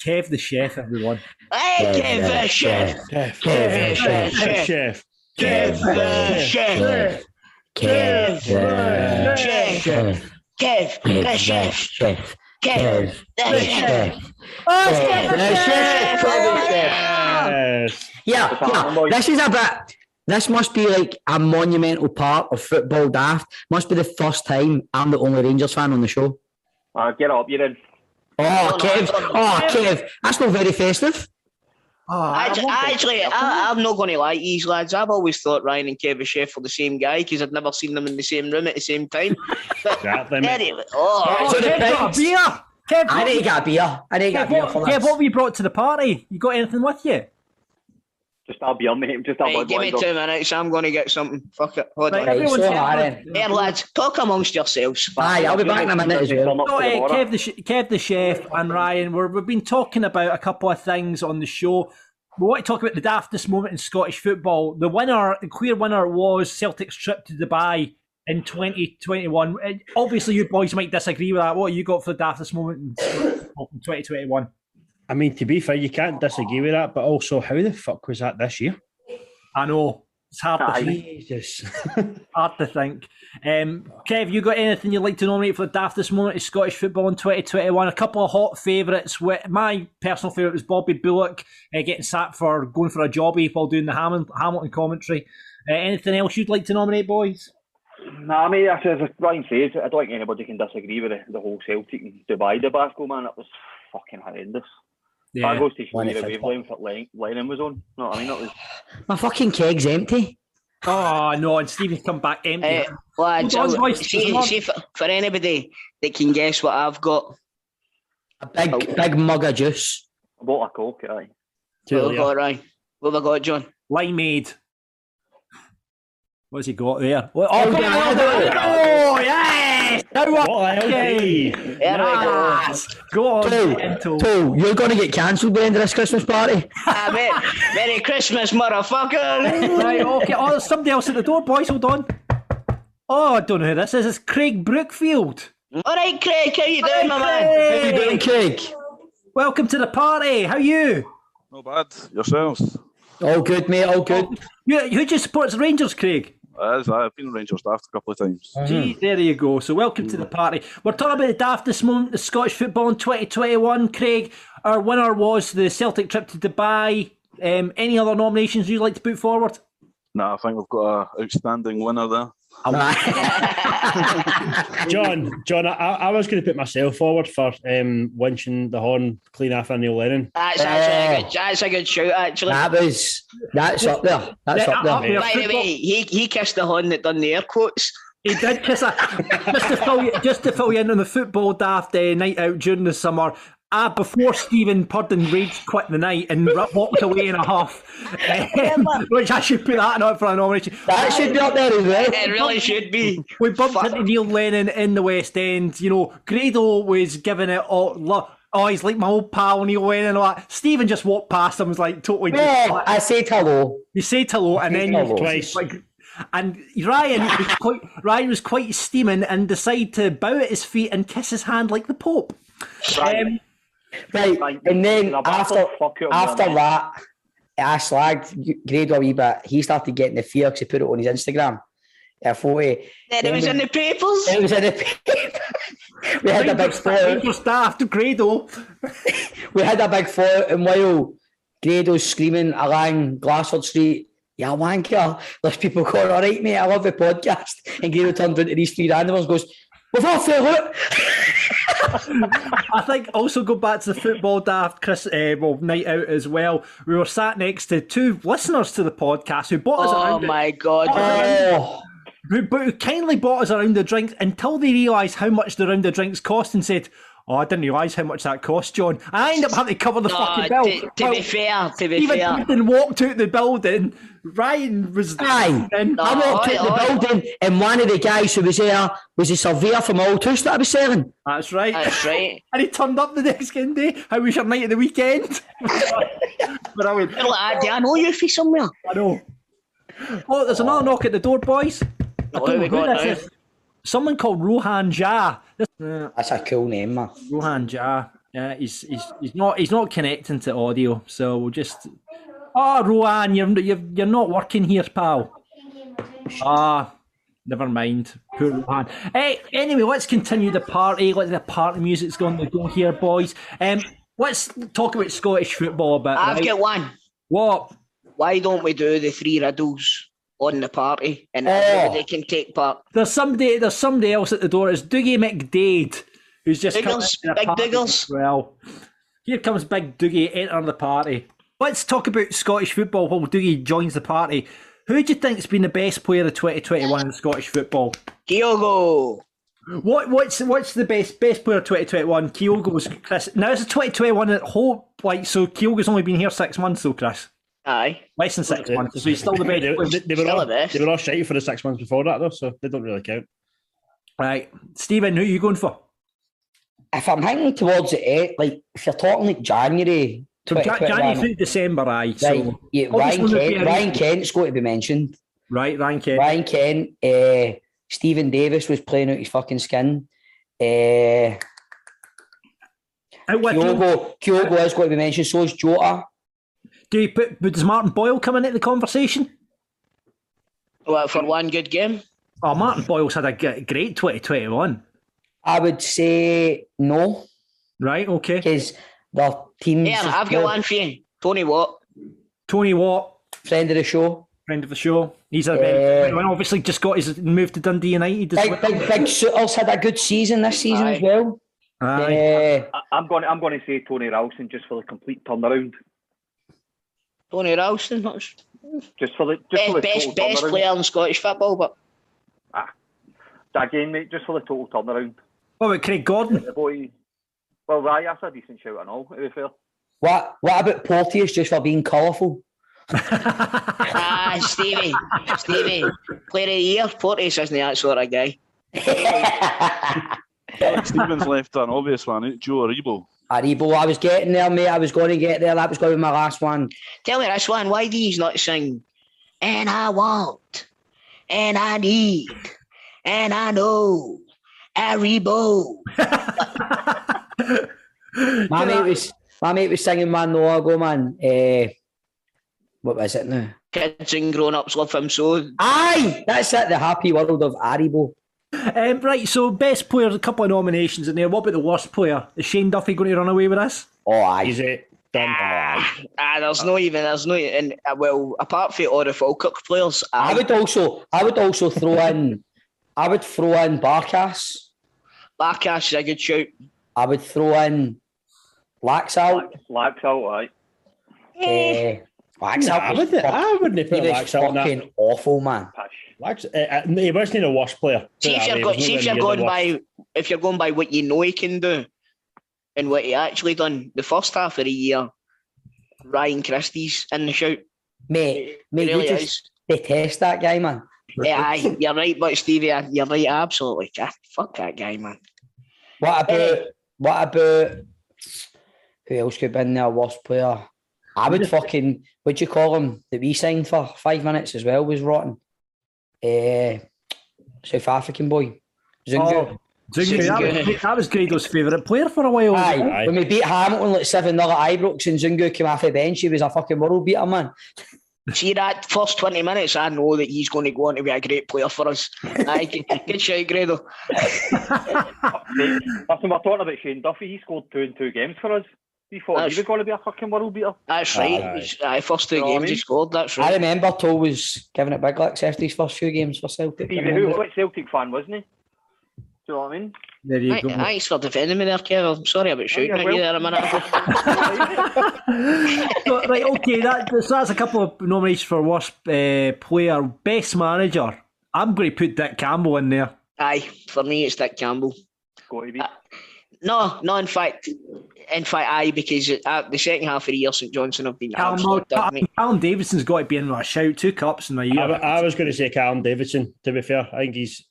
Kev the chef, everyone. Hey, Kev the chef. Chef. Kev the chef. Chef. Kev the chef. Kev the chef. Kev the chef. Kev the chef. Oh, it's Kev the chef. Yes. Yeah. This must be like a monumental part of Football Daft. Must be the first time I'm the only Rangers fan on the show. Get up, you're in. Oh, Kev. That's not very festive. Actually, I'm not going to lie to these lads. I've always thought Ryan and Kev the chef were the same guy because I'd never seen them in the same room at the same time. Exactly, mate. Anyway, So the Kev got a pigs- beer. Kev, I need to get a beer. For Kev, this. what have you brought to the party? You got anything with you? Just a beer, mate. Just a hey, give me 2 minutes. I'm going to get something. Fuck it. Hold Right, on. Right, so everyone's Aaron. Here, lads, talk amongst yourselves. Aye, I'll be back in a minute as well. So, Kev the chef and Ryan, we've been talking about a couple of things on the show. We want to talk about the daftest moment in Scottish football. The clear winner was Celtic's trip to Dubai in 2021. Obviously, you boys might disagree with that. What you got for the daftest moment in 2021? I mean, to be fair, you can't disagree with that, but also, how the fuck was that this year? I know. It's hard to think. Jesus. Hard to think. Kev, you got anything you'd like to nominate for the daftest moment of Scottish football in 2021? A couple of hot favourites. My personal favourite was Bobby Bullock getting sacked for going for a jobby while doing the Hamilton commentary. Anything else you'd like to nominate, boys? Nah, mate, as Ryan says, I don't think anybody can disagree with the whole Celtic and Dubai debacle, man. It was fucking horrendous. That goes to show you the wavelength that Lennon was on. No, I mean, that was... My fucking keg's empty. Oh, no, and Stephen's come back empty. Lads, Hold on, boys. see for anybody that can guess what I've got. A big mug of juice. A bottle of Coke, aye. What have I got, Ryan? What have I got, John? Limeade. What's he got there? Oh, yes! What the hell? Yes! Go on, Toal, you're going to get cancelled by the end of this Christmas party. Merry Christmas, motherfucker! Right, okay. Oh, there's somebody else at the door, boys. Hold on. Oh, I don't know who this is. It's Craig Brookfield. All right, Craig, how you doing, my man? How you doing, Craig? Welcome to the party. How you? Not bad. Yourselves? All good, mate, all good. Who just supports the Rangers, Craig? I've been Rangers Daft a couple of times. Gee, there you go. So welcome to the party. We're talking about the daftest moment of Scottish football in 2021. Craig, our winner was the Celtic trip to Dubai. Any other nominations you'd like to put forward? I think we've got an outstanding winner there. John, I was going to put myself forward for winching the horn clean after Neil Lennon. That's a good shout, actually. That's up there. That's up there. By the way, he kissed the horn that done the air quotes. He did, because just to fill you in on the Football Daft night out during the summer. Before Stephen Purden raged quit the night and walked away in a huff, which I should put that up for a nomination. That should be up there as well. It really should be. We bumped into Neil Lennon in the West End. You know, Grado was giving it all. Oh, he's like my old pal Neil Lennon and all that. Stephen just walked past him, was like totally. Yeah, I said hello. You said hello, and then you twice. And Ryan was quite steaming and decided to bow at his feet and kiss his hand like the Pope. Right, and then after that, I slagged Grado a wee bit. He started getting the fear because he put it on his Instagram. A photo. It was in the papers. It was in the paper. We had a big photo. Staff Grado. We had a big photo, and while Grado's screaming along Glassford Street, "Yeah, wanker," there's people going, "All right, mate, I love the podcast." And Grado turned into these three randomers and goes, "We've all fell out." I think also go back to the Football Daft night out as well. We were sat next to two listeners to the podcast who bought us around. Oh my God. Who kindly bought us a round of drinks until they realised how much the round of drinks cost and said, "Oh, I didn't realise how much that cost, John." And I ended up having to cover the fucking bill. To be fair. Stephen walked out the building. Ryan was Aye. I walked out the building, and one of the guys who was there was a surveyor from Altus that I was selling. That's right. And he turned up the next day. How was your night at the weekend? But I went, I know you from somewhere. I know. Oh, there's another knock at the door, boys. I don't know who this is. Someone called Rohan Jha. That's a cool name, man. Rohan Jha. Yeah, he's not connecting to audio, so we'll just. Oh, Rohan, you're not working here, pal. Never mind. Poor Rohan. Hey, anyway, let's continue the party. Let the party music's going to go here, boys. Let's talk about Scottish football a bit. I've got one. What? Why don't we do the three riddles on the party and everybody can take part? There's somebody else at the door. It's Dougie McDade, who's just Big Diggers. Well, here comes Big Dougie entering the party. Let's talk about Scottish football while Dougie joins the party. Who do you think's been the best player of 2021 in Scottish football? Kyogo. What's the best player of 2021? Kyogo was Chris. Now it's a 2021 at home. So Kyogo's only been here 6 months, though, Chris. Aye. Less than 6 months, so he's still the best. They were all shite for the 6 months before that, though, so they don't really count. Right. Stephen, who are you going for? If I'm thinking towards the end, like, if you're talking like January... So January through December, aye. Right, So yeah, Ryan Kent's got to be mentioned. Right, Ryan Kent. Ryan Kent, Stephen Davis was playing out his fucking skin. Kyogo has got to be mentioned, so is Jota. Does Martin Boyle come into the conversation? Well, for one good game? Oh, Martin Boyle's had a great 2021. I would say no. Right, okay. Because the teams... Yeah, I've got one for you. Tony Watt. Tony Watt. Friend of the show. He's obviously just got his move to Dundee United. Big Souters had a good season this season as well. I'm going to say Tony Ralston just for the complete turnaround. Tony Ralston, just for the best player in Scottish football, but again, mate, just for the total turnaround. What about Craig Gordon? Well, that's a decent shout and all, to be fair. What about Porteous just for being colourful? Stevie, player of the year. Porteous isn't that sort of guy. Stephen's left an obvious one, Joe Aribo. I was getting there, mate. I was going to get there. That was going to be my last one. Tell me this one. Why do you not sing? And I want, and I need, and I know, Aribo. My mate was singing man no ago, man. What was it now? Kids and grown-ups love him so. Aye, that's it. The happy world of Aribo. Right, so best player, a couple of nominations in there. What about the worst player? Is Shane Duffy going to run away with this? Oh, aye. Is it done? There's no, and well, apart from all the Falkirk players, I would also throw in. I would throw in Barkas. Barkas is a good shout. I would throw in Laxalt. Laxalt, aye. Laxalt. I wouldn't put he was Laxalt in that. fucking awful, man. He wasn't a worse player. If you're going by what you know he can do and what he actually done the first half of the year, Ryan Christie's in the shout. Mate, really you just detest that guy, man. Yeah, you're right, but Stevie, you're right, absolutely. Fuck that guy, man. What about who else could be in there? Worst player? I would fucking, what'd you call him? That we signed for 5 minutes as well was rotten. South African boy, Zungu. Zungu. That was Grado's favourite player for a while. Aye. When we beat Hamilton like 7-0 at Ibrox and Zungu came off the bench, he was a fucking world beater, man. See that first 20 minutes, I know that he's going to go on to be a great player for us. Aye, good shout, Grado. Listen, we're talking about Shane Duffy. He scored 2 in 2 games for us. He thought he was going to be a fucking world beater. That's right. First 2 games he scored, that's right. I remember Toal was giving it big licks after his first few games for Celtic. What Celtic fan wasn't he? Do you know what I mean? There you go. Thanks for defending me there, Kev. I'm sorry about shooting at you there a minute ago. Right, okay, that's a couple of nominations for worst player. Best manager, I'm going to put Dick Campbell in there. Aye, for me it's Dick Campbell. Got to be. No, in fact, aye, because the second half of the year St Johnstone have been Callum Davidson's got to be in with a shout. 2 cups in a year. I was going to say Callum Davidson, to be fair. I think he's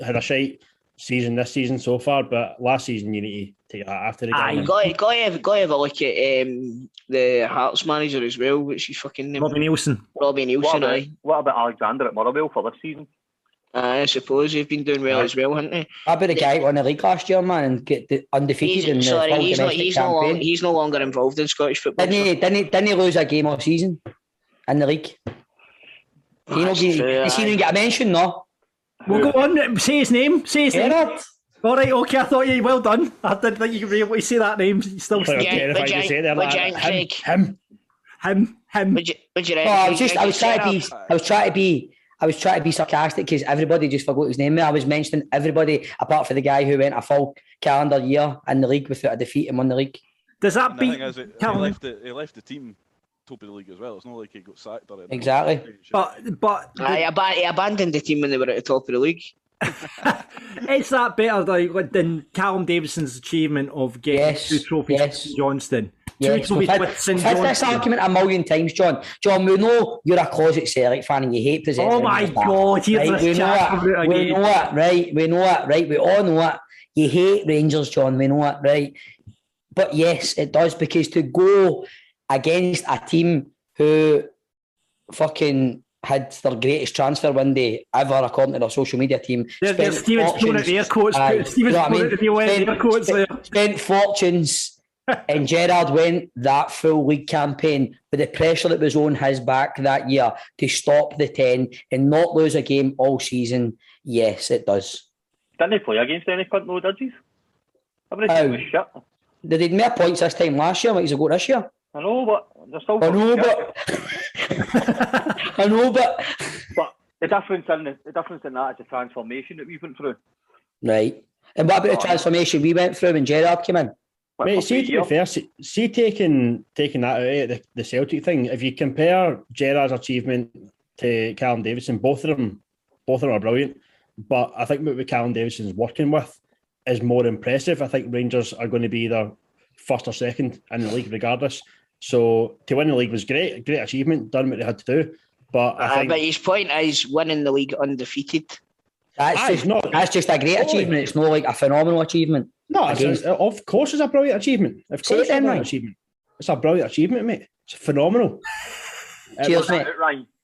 had a shite season this season so far, but last season you need to take that after the game. Got to have a look at the Hearts manager as well, which is fucking Robbie Nielsen. Aye. What about Alexander at Motherwell for this season? I suppose he's been doing well as well, hasn't he? How about the guy who won the league last year, man, and get undefeated in the full domestic campaign? He's no longer involved in Scottish football. Didn't he lose a game all season in the league? Does he even get a mention? No. We'll go on. Say his name. Gerrard. All right, okay. I thought you well done. I didn't think you could be able to say that name. You still Him. I was trying to be sarcastic because everybody just forgot his name. I was mentioning everybody apart from the guy who went a full calendar year in the league without a defeat and won the league. Does that beat? He left the team top of the league as well. It's not like he got sacked or anything. Exactly. But he abandoned the team when they were at the top of the league. Is that better than Callum Davidson's achievement of getting 2 trophies with St Johnstone? Yes, we've had this argument a million times, John. John, we know you're a closet Celtic fan and you hate presenting. Oh my God, here's this chat. We know it, right? We all know it. You hate Rangers, John. We know it, right? But yes, it does, because to go against a team who fucking had their greatest transfer window ever, according to their social media team. Stephen's pulling out the air quotes. Stephen's pulling out the air quotes there. Spent fortunes. And Gerrard went that full league campaign with the pressure that was on his back that year to stop the 10 and not lose a game all season. Yes, it does. Didn't they play against any cunt though, did you? Everything was shit. They did more points this time last year, like he's got this year. I know, but they're still. I know, but the difference in that is the transformation that we went through. Right. And what about the transformation we went through when Gerrard came in? Mate, see, to be fair, taking that out of the Celtic thing, if you compare Gerrard's achievement to Callum Davidson, both of them are brilliant. But I think what Callum Davidson's working with is more impressive. I think Rangers are going to be either first or second in the league regardless. So to win the league was great achievement, done what they had to do. But but his point is winning the league undefeated. That's just a great achievement. It's not like a phenomenal achievement. No, of course it's a brilliant achievement. Of course it's a brilliant achievement. It's a brilliant achievement, mate. It's phenomenal. Cheers, mate.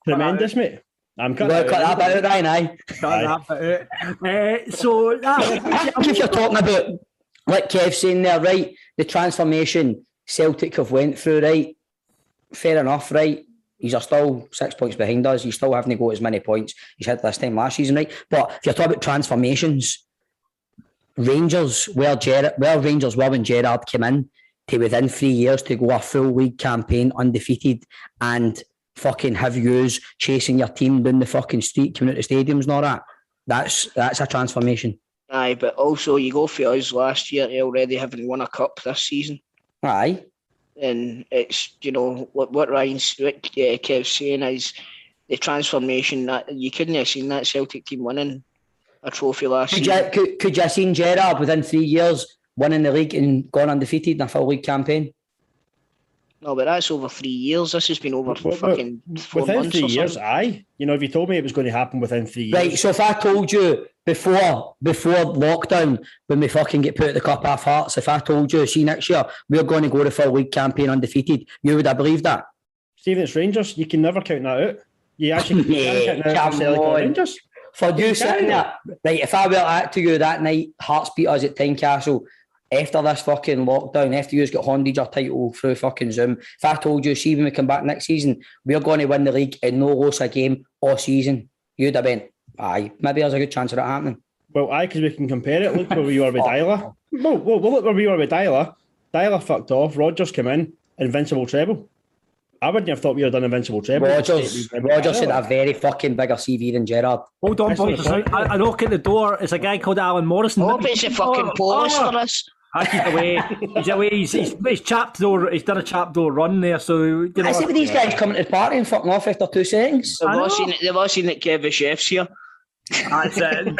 Tremendous, mate. I'm cutting cut that bit out, Ryan, aye. Cut that bit out. So, if you're talking about, like Kev's saying there, right, the transformation Celtic have went through, right, fair enough, right, he's still 6 points behind us, he's still having to go as many points he's had this time last season, right, but if you're talking about transformations, Rangers where Rangers were when Gerrard came in, to within 3 years to go a full league campaign undefeated and fucking have yous chasing your team down the fucking street, coming out the stadiums and all that. That's a transformation. Aye, but also you go for us last year already having won a cup this season. Aye. And it's, what Kev's saying is the transformation that you couldn't have seen that Celtic team winning a trophy last season. Could you have seen Gerrard within 3 years winning the league and gone undefeated in a full league campaign? No, but that's over 3 years. This has been over fucking 4 within months 3 or years, something. aye. You know, if you told me it was going to happen within 3 years. Right, so if I told you before lockdown, when we fucking get put at the Cup half hearts, if I told you, see, next year, we're going to go to full league campaign undefeated, you would have believed that? Stephen, it's Rangers. You can never count that out. You actually can't count that out for Celtic or Rangers. For you sitting there, right, if I were out to you that night, Hearts beat us at Tynecastle, after this fucking lockdown, after you've got handed your title through fucking Zoom, if I told you, see, when we come back next season, we're going to win the league and no lose a game all season, you'd have been, aye, maybe there's a good chance of that happening. Well, aye, because we can compare it. Look where we were with Dyla. Well, look where we were with Dyla. Dyla fucked off. Rodgers came in, invincible treble. I wouldn't have thought we had done invincible treble. Rodgers had a very fucking bigger CV than Gerrard. Hold on, boys. I knock at the door. It's a guy called Alan Morrison. Oh, but it's a fucking pause for us. He's away. He's away. He's chapped door. He's done a chap door run there. So you know, I see these guys coming to the party and fucking off after 2 seconds. They've all seen that Kevin Chef's here. That's it.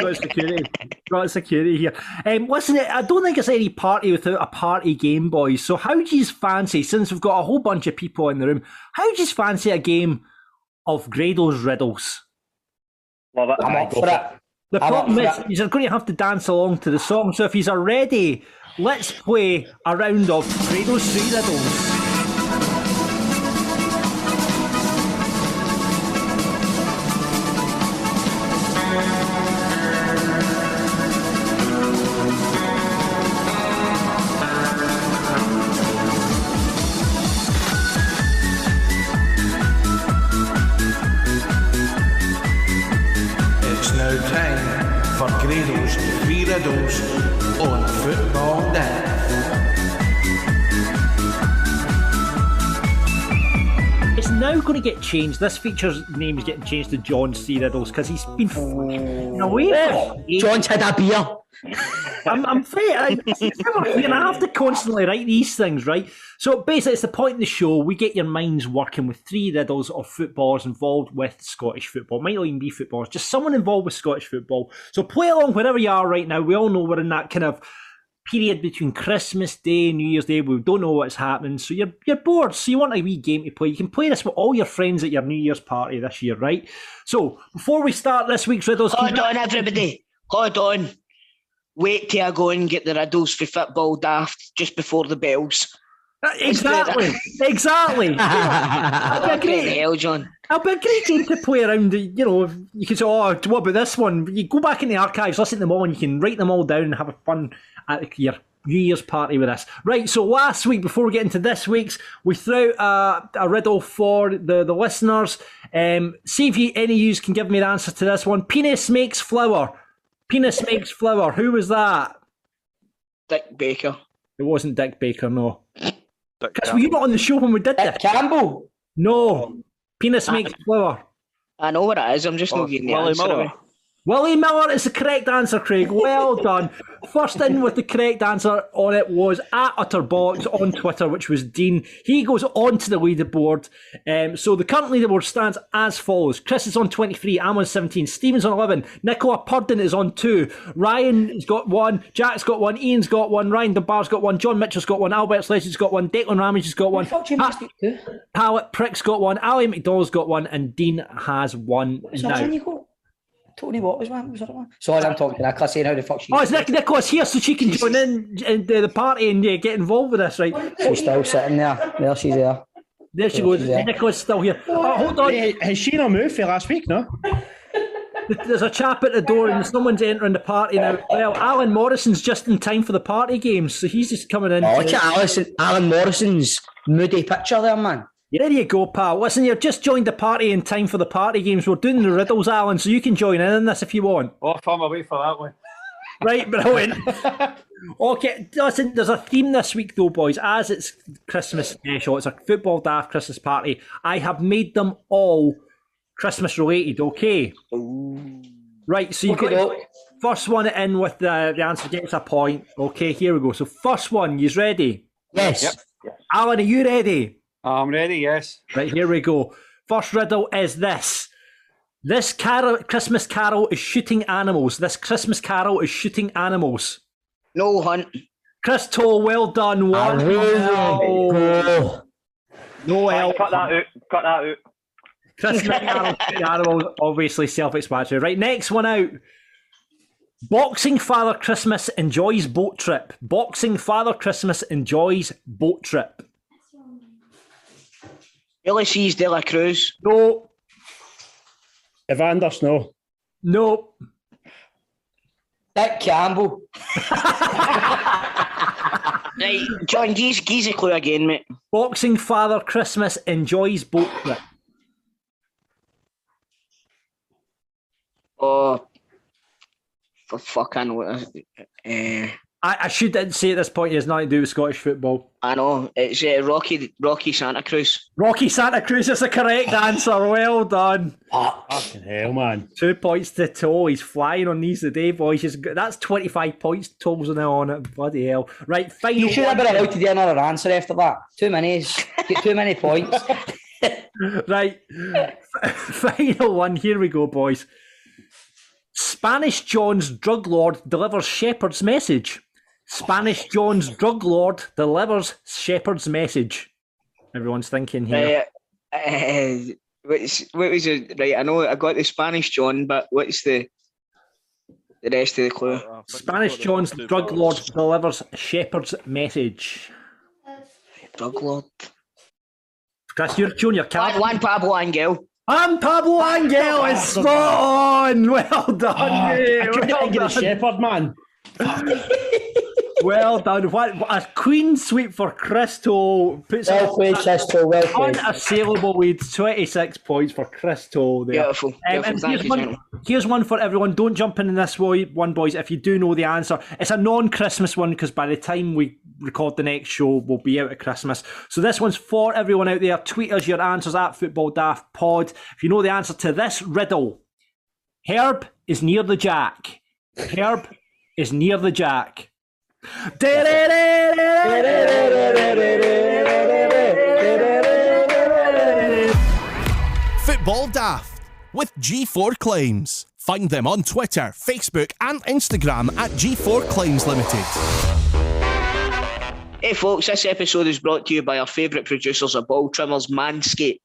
Got security here. Listen, I don't think it's any party without a party game, boys. So how do you fancy, since we've got a whole bunch of people in the room, how do you fancy a game of Grado's riddles? Love it. I'm up for it. The problem is you're going to have to dance along to the song. So if he's ready, let's play a round of Grado's 3 riddles. It's now time for Grado's 3 riddles on Football Daft. It's now going to get changed. This feature's name is getting changed to John's 3 riddles because he's been away. John's had a beer. I'm afraid I have to constantly write these things, right? So basically, it's the point in the show. We get your minds working with 3 riddles of footballers involved with Scottish football. Might not even be footballers, just someone involved with Scottish football. So play along wherever you are right now. We all know we're in that kind of period between Christmas Day and New Year's Day. We don't know what's happening, so you're bored. So you want a wee game to play. You can play this with all your friends at your New Year's party this year, right? So before we start this week's riddles, hold on, everybody. Hold on. Wait till I go and get the riddles for Football Daft just before the bells. Exactly. That'll be a great hell, John. It'll be a great game to play around. You know, you can say, "Oh, what about this one?" You go back in the archives, listen to them all, and you can write them all down and have a fun at your New Year's party with us. Right. So last week, before we get into this week's, we threw out a riddle for the listeners. See if any of you can give me the answer to this one. Penis makes flour. Penis makes flour. Who was that? Dick Baker. It wasn't Dick Baker, no. Because were you not on the show when we did this? Campbell? No. Penis makes flour. I know what it is. I'm just not getting the answer away. Willie Miller is the correct answer, Craig. Well done. First in with the correct answer on it was at Utterbox on Twitter, which was Dean. He goes on to the leaderboard. So the current leaderboard stands as follows. Chris is on 23, I'm on 17, Stephen's on 11, Nicola Purden is on 2, Ryan's got 1, Jack's got 1, Ian's got 1, Ryan Dunbar's got 1, John Mitchell's got 1, Albert's Legend's got 1, Declan Ramage has got 1, Pallet Prick's got 1, Ali McDowell's got 1, and Dean has 1 now. Tony, what was that one? Sorry, I'm talking to Nicola saying how the fuck she... Oh, it's Nicola's here so she can join in the party and get involved with us, right? She's still sitting there. There she's there. There she goes. Nicola's still here. Hold on. Has she not moved for last week, no? There's a chap at the door and someone's entering the party now. Well, Alan Morrison's just in time for the party games, so he's just coming in. Oh, look at Alan Morrison's moody picture there, man. There you go, pal. Listen, you've just joined the party in time for the party games. We're doing the riddles, Alan, so you can join in this if you want. Oh, I'm away for that one. Right, brilliant. Okay, listen, there's a theme this week, though, boys. As it's Christmas special, it's a Football Daft Christmas party. I have made them all Christmas related, okay? Ooh. Right, so you got first one in with the answer gets a point. Okay, here we go. So first one, you ready? Yes. Yep. Alan, are you ready? I'm ready, yes. Right, here we go. First riddle is this. This Christmas carol is shooting animals. This Christmas carol is shooting animals. No Hunt. Chris Toal, well done. One. No L. Cut that out. Cut that out. Christmas carol shooting animals, obviously self-explanatory. Right, next one out. Boxing Father Christmas enjoys boat trip. Boxing Father Christmas enjoys boat trip. Ulysses de la Cruz. No. Evander Snow. No. Dick Campbell. Right, John, give a clue again, mate. Boxing Father Christmas enjoys boat trip. Oh, for fucking what? I shouldn't say at this point it has nothing to do with Scottish football. I know, it's Rocky Santa Cruz. Rocky Santa Cruz is the correct answer. Well done. Fucking hell, man. 2 points to Toal. He's flying on these today, boys. That's 25 points. Toal's now on it. Bloody hell. Right, final You should have been allowed to do another answer after that. Too many points. Right. Final one. Here we go, boys. Spanish John's drug lord delivers shepherd's message. Spanish John's drug lord delivers shepherd's message. Everyone's thinking here. What was it? Right, I know I got the Spanish John, but what's the rest of the clue? Spanish John's drug lord delivers shepherd's message. Drug lord. Chris, you're showing your card. Juan Pablo Angel. And Pablo Angel is spot on. Well done, mate. I couldn't think of the shepherd, man. Well done. What a clean sweep for Chris Toal. Well played, Chris Toal. Well played. Unassailable lead, 26 points for Chris Toal there. Beautiful. And Thank you, gentlemen. here's one for everyone. Don't jump in this one, boys, if you do know the answer. It's a non-Christmas one because by the time we record the next show, we'll be out at Christmas. So this one's for everyone out there. Tweet us your answers at Football Daft Pod. If you know the answer to this riddle, Herb is near the Jack. Herb is near the Jack. Football Daft with G4 Claims. Find them on Twitter, Facebook and Instagram at G4 Claims Limited. Hey folks, this episode is brought to you by our favourite producers of ball trimmers, Manscaped.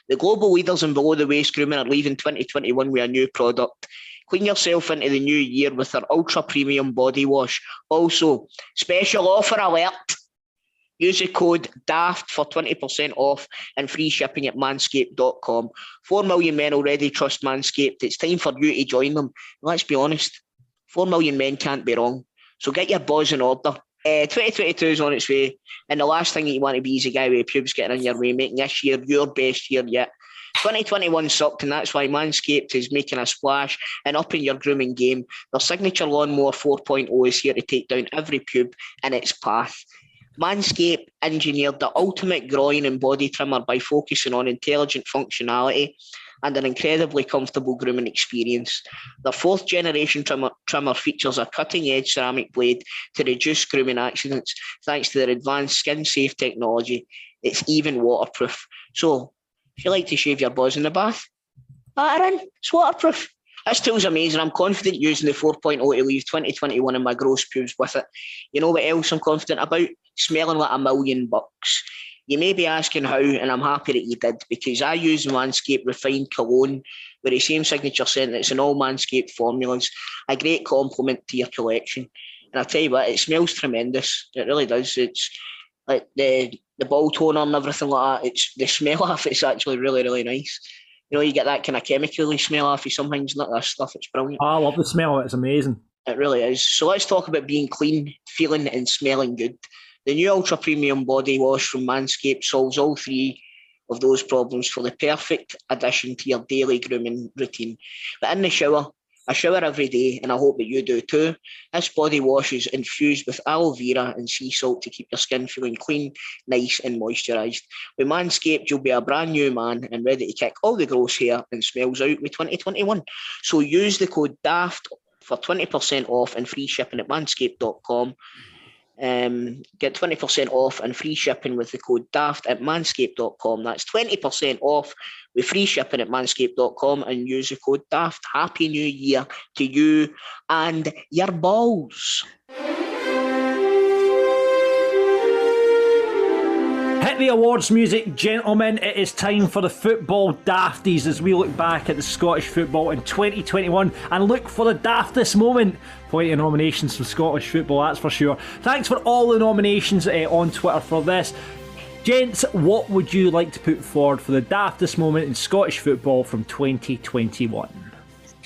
The global leaders in below-the-waist grooming are leaving 2021 with a new product. Clean yourself into the new year with their ultra-premium body wash. Also, special offer alert. Use the code DAFT for 20% off and free shipping at manscaped.com. 4 million men already trust Manscaped. It's time for you to join them. Let's be honest, 4 million men can't be wrong. So get your buzz in order. 2022 is on its way, and the last thing that you want to be is a guy with pubes getting in your way, making this year your best year yet. 2021 sucked, and that's why Manscaped is making a splash and upping your grooming game. Their signature lawnmower 4.0 is here to take down every pube in its path. Manscaped engineered the ultimate groin and body trimmer by focusing on intelligent functionality and an incredibly comfortable grooming experience. The 4th generation trimmer features a cutting-edge ceramic blade to reduce grooming accidents thanks to their advanced skin-safe technology. It's even waterproof. So, if you like to shave your buzz in the bath, Aaron, it's waterproof. This tool's amazing. I'm confident using the 4.0 to leave 2021 in my gross pubes with it. You know what else I'm confident about? Smelling like $1,000,000. You may be asking how, and I'm happy that you did, because I use Manscaped Refined Cologne with the same signature scent that's in all Manscaped formulas. A great compliment to your collection. And I'll tell you what, it smells tremendous. It really does. It's like the ball toner and everything like that. It's the smell of it's actually really, really nice. You know, you get that kind of chemically smell off of some things, not this stuff. It's brilliant. I love the smell of it. It's amazing. It really is. So let's talk about being clean, feeling and smelling good. The new Ultra Premium Body Wash from Manscaped solves all 3 of those problems for the perfect addition to your daily grooming routine. But in the shower, I shower every day, and I hope that you do too. This body wash is infused with aloe vera and sea salt to keep your skin feeling clean, nice and moisturised. With Manscaped, you'll be a brand new man and ready to kick all the gross hair and smells out with 2021. So use the code DAFT for 20% off and free shipping at manscaped.com. Get 20% off and free shipping with the code DAFT at manscaped.com. That's 20% off with free shipping at manscaped.com and use the code DAFT. Happy New Year to you and your balls. Hit the awards music, gentlemen. It is time for the Football Dafties as we look back at the Scottish football in 2021 and look for the daftest moment. Plenty of nominations from Scottish football, that's for sure. Thanks for all the nominations on Twitter for this. Gents, what would you like to put forward for the daftest moment in Scottish football from 2021?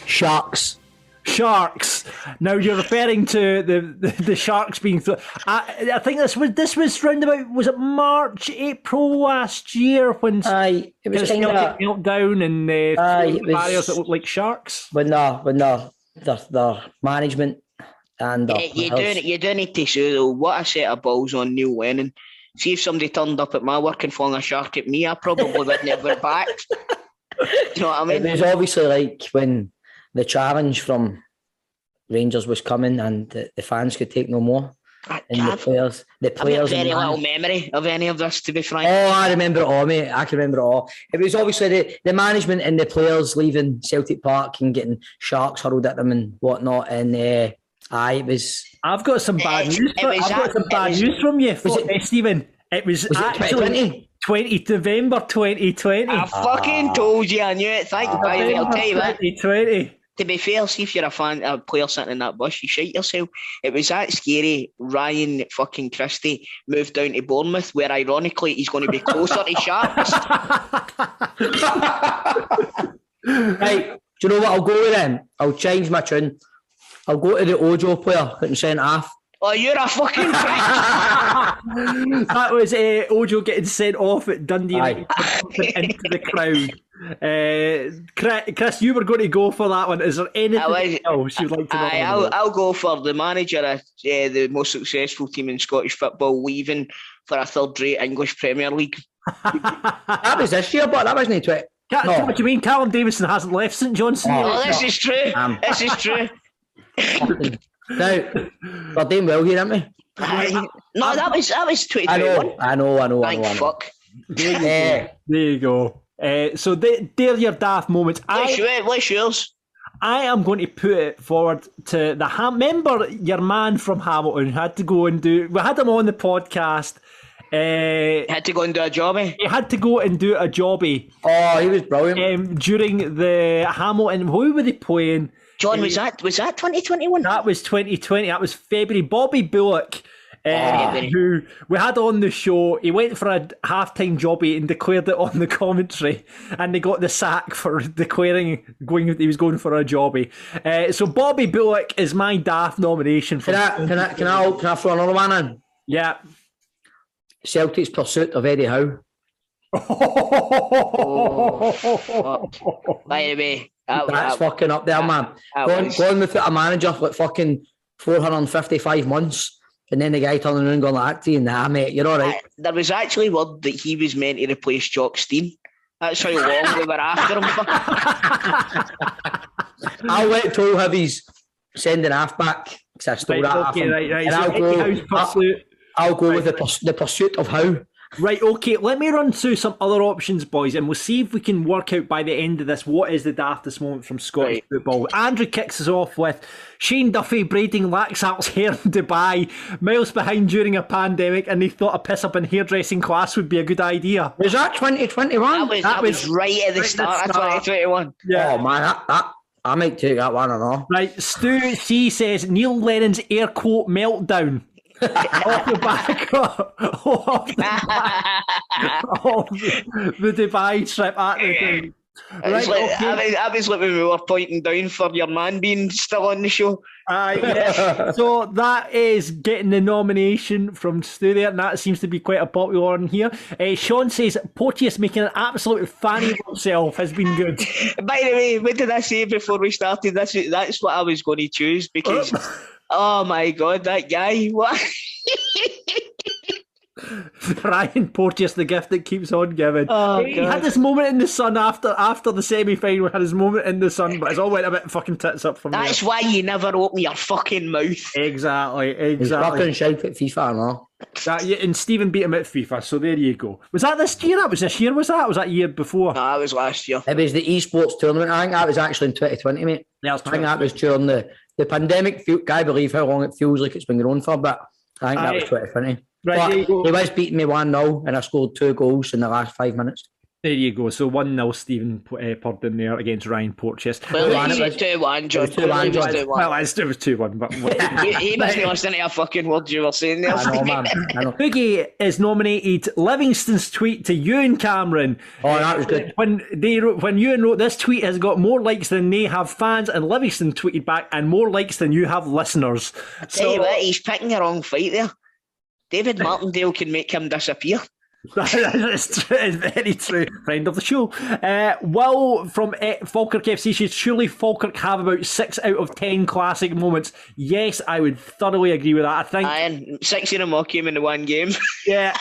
Sharks. Sharks. Now you're referring to the Sharks being. I think this was round about, was it March, April last year when it was kind of meltdown and barriers that looked like sharks. When their management and you do need to say though, what a set of balls on Neil Lennon. See if somebody turned up at my work and flung a shark at me, I probably wouldn't have went back. Do you know what I mean? It was obviously like when the challenge from Rangers was coming and the fans could take no more. And the players. I've got very little memory of any of this, to be frank. Oh, I remember it all, mate. I can remember it all. It was obviously the management and the players leaving Celtic Park and getting sharks hurled at them and whatnot. And it was. I've got some bad news. I've got some bad news from you, Stephen. It was actually 20 November 2020. I fucking told you, I knew it. Thank you. I'll tell you what. 2020. To be fair, see if you're a player sitting in that bus, you shite yourself. It was that scary. Ryan fucking Christie moved down to Bournemouth, where ironically he's going to be closer to Sharks. Right, do you know what? I'll go with them. I'll change my tune. I'll go to the Ojo player getting sent off. Oh, you're a fucking prick. That was Ojo getting sent off at Dundee United into the crowd. Chris, you were going to go for that one. Is there anything else you'd like to know? I'll go for the manager of the most successful team in Scottish football leaving for a third-rate English Premier League. That was this year, but that wasn't 20. No. What do you mean? Callum Davison hasn't left St Johnstone. Oh, this is true. This is true. Now, we're doing well here, aren't we? No, that was 2021. I know. Thank fuck. There you go. So they're your daft moments. What's yours? I am going to put it forward to the remember your man from Hamilton had to go and do. We had him on the podcast. Had to go and do a jobby. He had to go and do a jobby. Oh, he was brilliant. During the Hamilton, who were they playing? John, was that 2021? That was 2020. That was February. Bobby Bullock, who we had on the show, he went for a half-time jobby and declared it on the commentary, and they got the sack for declaring he was going for a jobby. So Bobby Bullock is my daft nomination. Can I throw another one in? Yeah. Celtic's pursuit of Eddie Howe. By the way, that's fucking up there, man. Going with a manager for fucking 455 months, and then the guy turning around going like that to you, nah, mate, you're all right. There was actually word that he was meant to replace Jock Stein. That's how long we were after him for. I'll let Toal have his sending half back because I stole that off him. Right. And I'll go with the pursuit of Howe. Right, okay, let me run through some other options, boys, and we'll see if we can work out by the end of this what is the daftest moment from Scottish football. Andrew kicks us off with Shane Duffy braiding Laxalt's hair in Dubai, miles behind during a pandemic, and he thought a piss-up in hairdressing class would be a good idea. Was that 2021? That was right at the start of 2021. Yeah. Oh, man, I might take that one or not. Right, Stu C says Neil Lennon's air quote meltdown. Off the back of the Dubai trip at the thing. Right, obviously when we were pointing down for your man being still on the show. Yeah. So that is getting the nomination from Stu there, and that seems to be quite a popular one here. Sean says Porteous making an absolute fanny of himself has been good. By the way, what did I say before we started? That's what I was going to choose because oh my god, that guy! What? Ryan Porteous, the gift that keeps on giving. Oh, he God. had this moment in the sun after the semi-final. Had his moment in the sun, but it's all went a bit fucking tits up from That's there. why you never open your fucking mouth. Exactly. He's fucking shite at FIFA, no? And Stephen beat him at FIFA, so there you go. Was that this year? That was this year, was that? Was that year before? No, that was last year. It was the esports tournament. I think that was actually in 2020, mate. Yeah, it was I think that was during the pandemic. Can't believe how long it feels like it's been going on for, but I think that was 2020. Right, But there you go. he was beating me 1-0 and I scored 2 goals in the last 5 minutes. There you go. So 1-0 Stephen Purden there against Ryan Porteous. Well, Well, he it was 2-1, John. It was 2-1, It was John. 2-1. Well, it was 2-1, but He wasn't listening to a fucking word you were saying there. I know, man. I know. Boogie is nominated Livingston's tweet to Ewan Cameron. Oh, that was good. When Ewan wrote, this tweet has got more likes than they have fans, and Livingston tweeted back, and more likes than you have listeners. Tell you what, he's picking the wrong fight there. David Martindale can make him disappear. It's true, it's very true. Friend of the show. Will from Falkirk FC says, surely Falkirk have about 6 out of 10 classic moments. Yes, I would thoroughly agree with that. I think. And 6 of them all came in the one game. Yeah.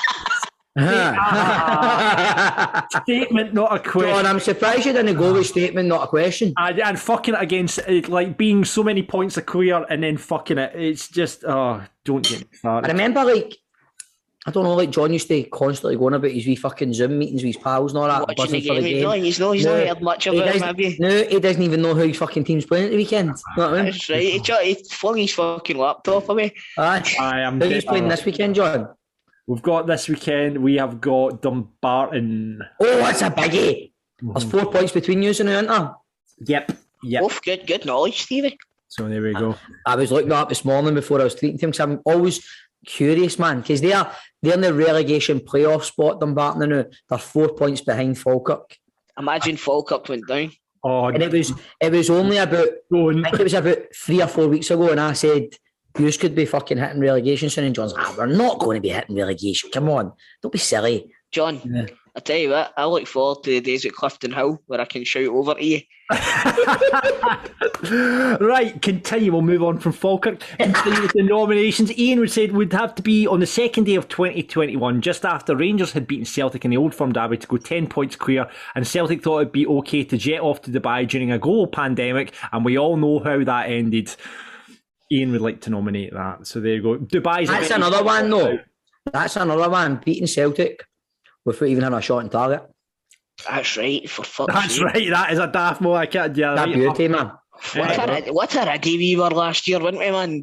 Statement, not a question. John, I'm surprised you didn't go with statement, not a question. And fucking it against like being so many points a clear and then fucking it. It's just don't get me I started. remember, like, I don't know, like John used to constantly going about his wee fucking Zoom meetings with his pals and all that. Watching the buzzing for game. He's not heard much of it, have you? No, he doesn't even know who his fucking team's playing at the weekend. You know what I mean? That's right. He flung his fucking laptop away. Aye. I am. Who's playing this weekend, John? We've got this weekend. We have got Dumbarton. Oh, that's a biggie. There's 4 points between you and the Inter. Yep. Oof, good knowledge, Stevie. So there we go. I was looking that up this morning before I was tweeting to him because I'm always curious, man, because they're in the relegation playoff spot, Dumbarton now. They're 4 points behind Falkirk. Imagine Falkirk went down. Oh, And it was only about, I think it was about 3 or 4 weeks ago, and I said, you could be fucking hitting relegation soon. And John's like, we're not going to be hitting relegation. Come on. Don't be silly. John, Yeah. I tell you what, I look forward to the days at Clifton Hill where I can shout over to you. Right, continue. We'll move on from Falkirk. Continue with the nominations. Ian would said would have to be on the second day of 2021, just after Rangers had beaten Celtic in the Old Firm derby to go 10 points clear, and Celtic thought it'd be okay to jet off to Dubai during a global pandemic, and we all know how that ended. Ian would like to nominate that. So there you go. Dubai's That's another one, though. That's another one. Beating Celtic without even having a shot on target. That's right, for fuck's That's sake. right. That is a daft mo. I can't. Yeah, That right. beauty, man. What a ready we were last year, weren't we, man?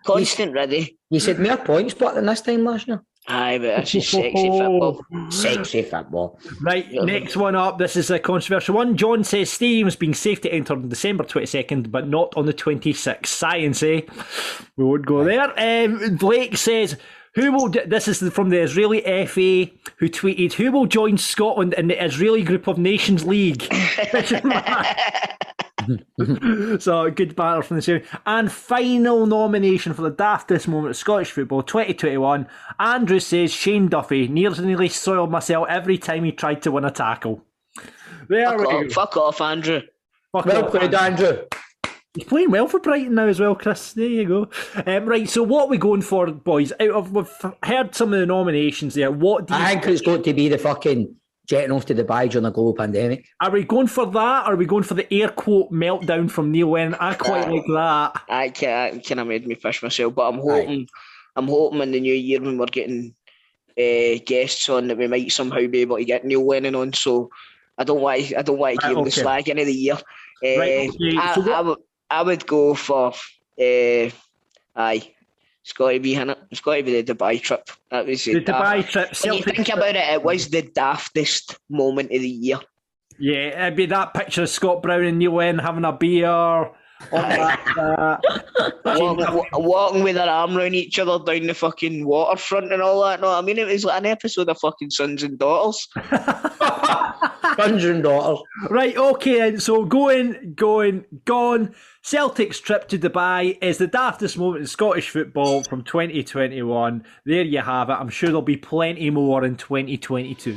Constant ready. You said more points split than this time last year. Aye, but that's just sexy football. Sexy football. Right, next one up. This is a controversial one. John says stadiums being safe to enter on December 22nd, but not on the 26th. Science, eh? We won't go there. Blake says, who will... This is from the Israeli FA, who tweeted, who will join Scotland in the Israeli Group of Nations League? So, good banter from the series. And final nomination for the daftest moment of Scottish football 2021. Andrew says Shane Duffy nearly soiled myself every time he tried to win a tackle. There we go. Fuck off, Andrew. Fuck Well off, played, Andrew. He's playing well for Brighton now as well, Chris. There you go. Right, so what are we going for, boys? We've heard some of the nominations there. What do you I think it's got to be the fucking jetting off to Dubai during the global pandemic. Are we going for that, or are we going for the air quote meltdown from Neil Lennon? I quite like that. I kind of made me piss myself, but I'm hoping in the new year when we're getting guests on that we might somehow be able to get Neil Lennon on. So I don't want to give him the slag in of the year. Right, okay. I would go for it's got to be in it. It's got to be the Dubai trip. That was the Dubai trip. When you think about it, it was the daftest moment of the year. Yeah, it'd be that picture of Scott Brown and Neil Lennon having a beer. All that, walking with their arm around each other down the fucking waterfront and all that. No, I mean, it was like an episode of fucking Sons and Daughters. Sons and Daughters. Right, okay, and so gone. Celtic's trip to Dubai is the daftest moment in Scottish football from 2021. There you have it. I'm sure there'll be plenty more in 2022.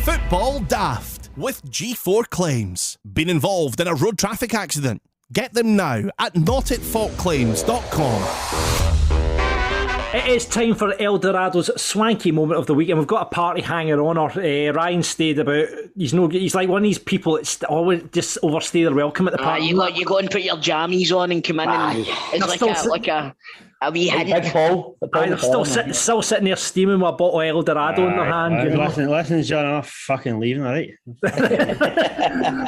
Football Daft with G4 Claims. Been involved in a road traffic accident? Get them now at notitfaultclaims.com. It is time for Eldorado's swanky moment of the week, and we've got a party hanger on. Ryan stayed about. He's like one of these people that always just overstay their welcome at the party. You go and put your jammies on and come in, and it's like a wee hint. Big Paul. They're still sitting there steaming with a bottle of Eldorado in their hand. Listen, John, I'm fucking leaving, all right?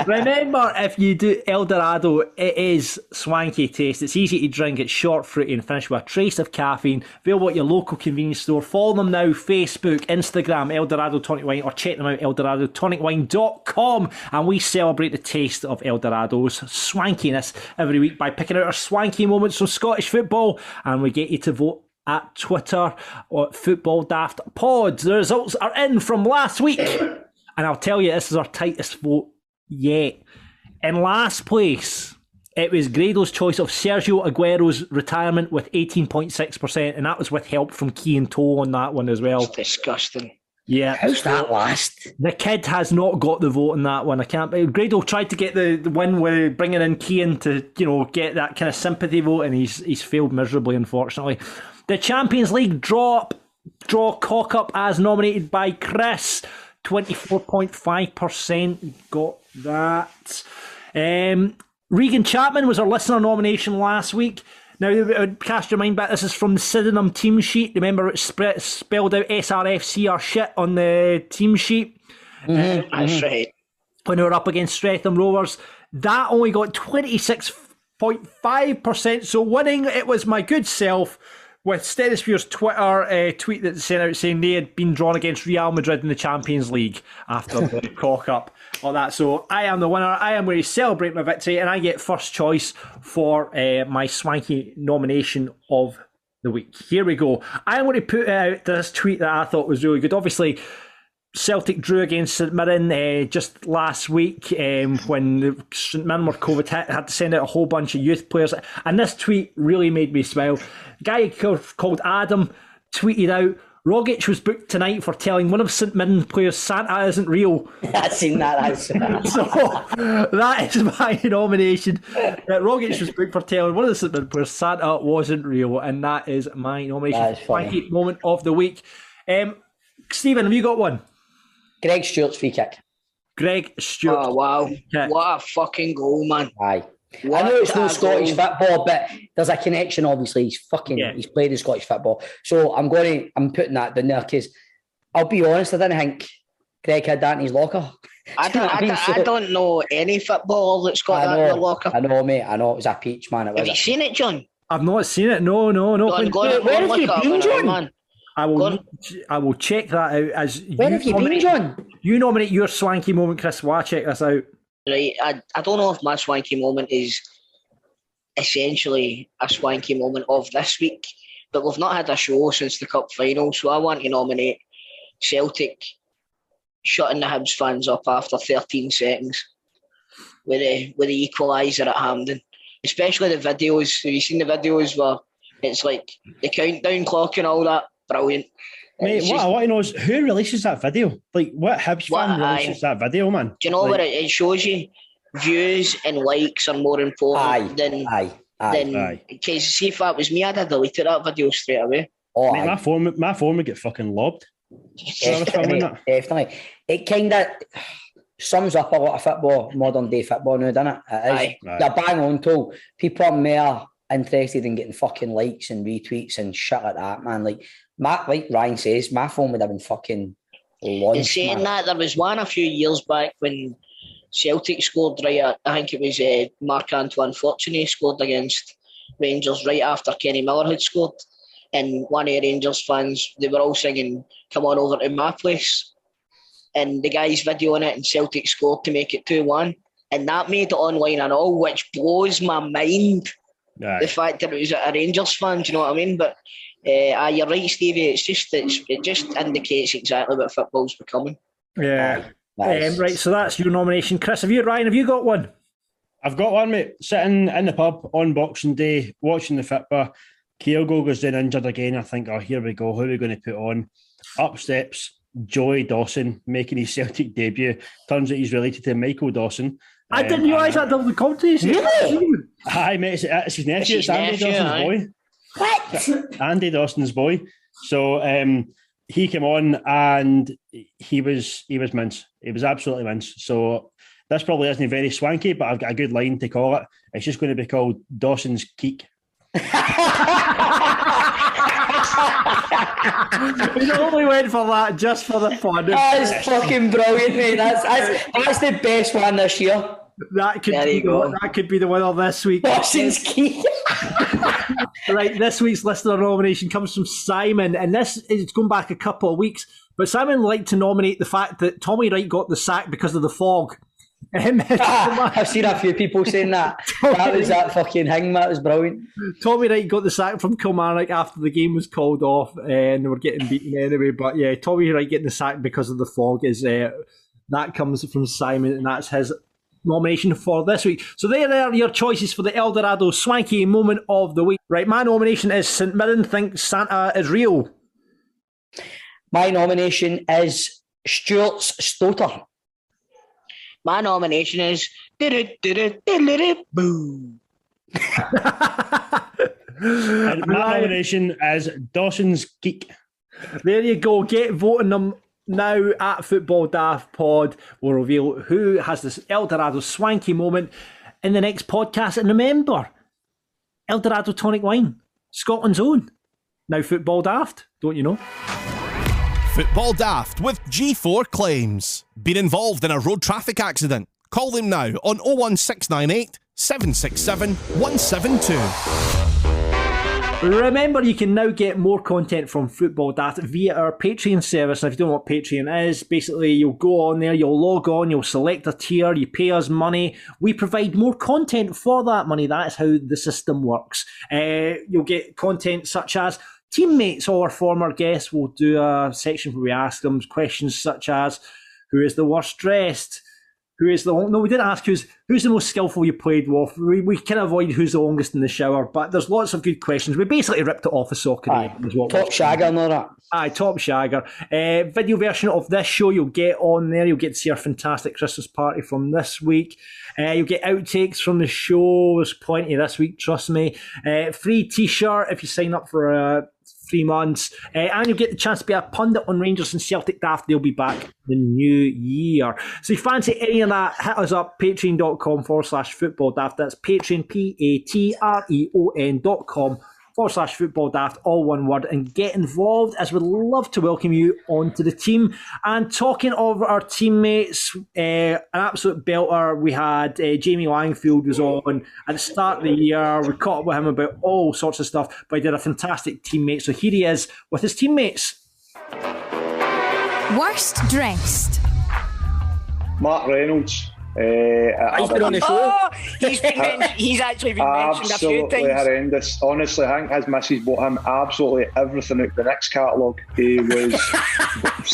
Remember, if you do Eldorado, it is swanky taste. It's easy to drink. It's short, fruity, and finished with a trace of caffeine. Available at your local convenience store. Follow them now, Facebook, Instagram, Eldorado Tonic Wine, or check them out, eldoradotonicwine.com. And we celebrate the taste of Eldorado's swankiness every week by picking out our swanky moments from Scottish football, and we get you to vote at Twitter or Football Daft Pods. The results are in from last week, and I'll tell you, this is our tightest vote yet. In last place, it was Grado's choice of Sergio Aguero's retirement with 18.6%, and that was with help from Key and Toal on that one as well. It's disgusting. Yeah. How's that last? The kid has not got the vote on that one. I can't believe Grado tried to get the win with bringing in Keane to, get that kind of sympathy vote, and he's failed miserably, unfortunately. The Champions League draw cock up as nominated by Chris. 24.5% got that. Regan Chapman was our listener nomination last week. Now, cast your mind back, this is from the Sydenham team sheet. Remember, it's spelled out SRFC or shit on the team sheet. That's right. When we were up against Streatham Rovers. That only got 26.5%. So winning, it was my good self, with Stenosphere's Twitter tweet that sent out saying they had been drawn against Real Madrid in the Champions League after the cock up or that. So I am the winner. I am going to celebrate my victory, and I get first choice for my swanky nomination of the week. Here we go. I'm going to put out this tweet that I thought was really good. Obviously, Celtic drew against St Mirren just last week when St Mirren were COVID hit, had to send out a whole bunch of youth players, and this tweet really made me smile. A guy called Adam tweeted out, Rogic was booked tonight for telling one of St Mirren players Santa isn't real. I've seen that. So that is my nomination. Rogic was booked for telling one of the St Mirren players Santa wasn't real, and that is my nomination. Swanky moment of the week. Stephen, have you got one? Greg Stewart's free kick. Greg Stewart. Oh, wow. What a fucking goal, man. Aye. I know it's no Scottish football, but there's a connection, obviously. He's played in Scottish football. So I'm putting that down there, because I'll be honest, I didn't think Greg had that in his locker. I don't know any footballer that's got that in their locker. I know, mate. I know. It was a peach, man. Have you seen it, John? I've not seen it. No. Where have you been, John? Man. I will check that out. Where have you been, John? You nominate your swanky moment, Chris. While I check this out. Right, I don't know if my swanky moment is essentially a swanky moment of this week, but we've not had a show since the cup final, so I want to nominate Celtic shutting the Hibs fans up after 13 seconds with the equaliser at Hampden. Especially the videos. Have you seen the videos where it's like the countdown clock and all that? Brilliant. Mate, what I want to know is who releases that video? Like, what Hibs fan releases that video, man? Do you know what it shows you? Views and likes are more important than. Because see, if that was me, I'd have deleted that video straight away. Oh, mate, my phone would get fucking lobbed. Definitely. It kind of sums up a lot of football, modern day football now, doesn't it? It is. You're bang on, Toal. People are more interested in getting fucking likes and retweets and shit like that, man. Like Ryan says, my phone would have been fucking launched. In saying that, there was one a few years back when Celtic scored I think it was Marc-Antoine Fortuné scored against Rangers right after Kenny Miller had scored, and one of the Rangers fans, they were all singing "Come on over to my place," and the guy's videoing it, and Celtic scored to make it 2-1, and that made it online and all, which blows my mind. The fact that it was a Rangers fan, do you know what I mean? But you're right, Stevie. It just indicates exactly what football's becoming. Yeah. Right, so that's your nomination. Chris, Ryan, have you got one? I've got one, mate. Sitting in the pub on Boxing Day, watching the football. Kyogo goes down injured again. I think, oh, here we go. Who are we going to put on? Up steps Joey Dawson, making his Celtic debut. Turns out he's related to Michael Dawson. I didn't realise that double the comedy. Really? Hi, mate. It's his nephew. It's Andy Dawson's boy. What? Andy Dawson's boy. So he came on and he was mince. He was absolutely mince. So this probably isn't very swanky, but I've got a good line to call it. It's just going to be called Dawson's Keek. We only went for that just for the fun. That's fucking brilliant, mate. That's the best one this year. That could be the winner this week. Dawson's Keek. Right, this week's listener nomination comes from Simon, and this is going back a couple of weeks. But Simon would like to nominate the fact that Tommy Wright got the sack because of the fog. I've seen a few people saying that. That was that fucking thing. That was brilliant. Tommy Wright got the sack from Kilmarnock after the game was called off, and they were getting beaten anyway. But yeah, Tommy Wright getting the sack because of the fog is that comes from Simon, and that's his nomination for this week. So there are your choices for the Eldorado Swanky Moment of the Week. Right, my nomination is St Mirren thinks Santa is real. My nomination is Stuart's Stoter. My nomination is boom. And my nomination is Dawson's Geek. There you go. Get voting them now at Football Daft Pod. We'll reveal who has this Eldorado Swanky Moment in the next podcast. And remember, Eldorado Tonic Wine, Scotland's own. Now Football Daft, don't you know? Football Daft with G4 Claims. Been involved in a road traffic accident? Call them now on 01698 767 172. Remember, you can now get more content from Football Daft via our Patreon service. And if you don't know what Patreon is, basically you'll go on there, you'll log on, you'll select a tier, you pay us money. We provide more content for that money. That is how the system works. You'll get content such as teammates or former guests will do a section where we ask them questions such as, who is the worst dressed? Who is the no? We didn't ask who's the most skillful you played with. We can avoid who's the longest in the shower, but there's lots of good questions. We basically ripped it off of Soccer. Top shagger and all that. Aye, top shagger. Video version of this show you'll get on there. You'll get to see our fantastic Christmas party from this week. You'll get outtakes from the show. There's plenty this week, trust me. Free t-shirt if you sign up for 3 months. And you'll get the chance to be a pundit on Rangers and Celtic Daft. They'll be back the new year. So if you fancy any of that, hit us up, patreon.com/football daft. That's Patreon, patreon.com/football daft, all one word, and get involved, as we'd love to welcome you onto the team. And talking of our teammates, an absolute belter. We had Jamie Langfield was on at the start of the year. We caught up with him about all sorts of stuff, but he did a fantastic teammate. So here he is with his teammates. Worst dressed. Mark Reynolds. He's been on the show. Oh, he's actually been mentioned a few absolutely times. horrendous. Honestly, I think his missus bought him absolutely everything out the next catalogue. He was.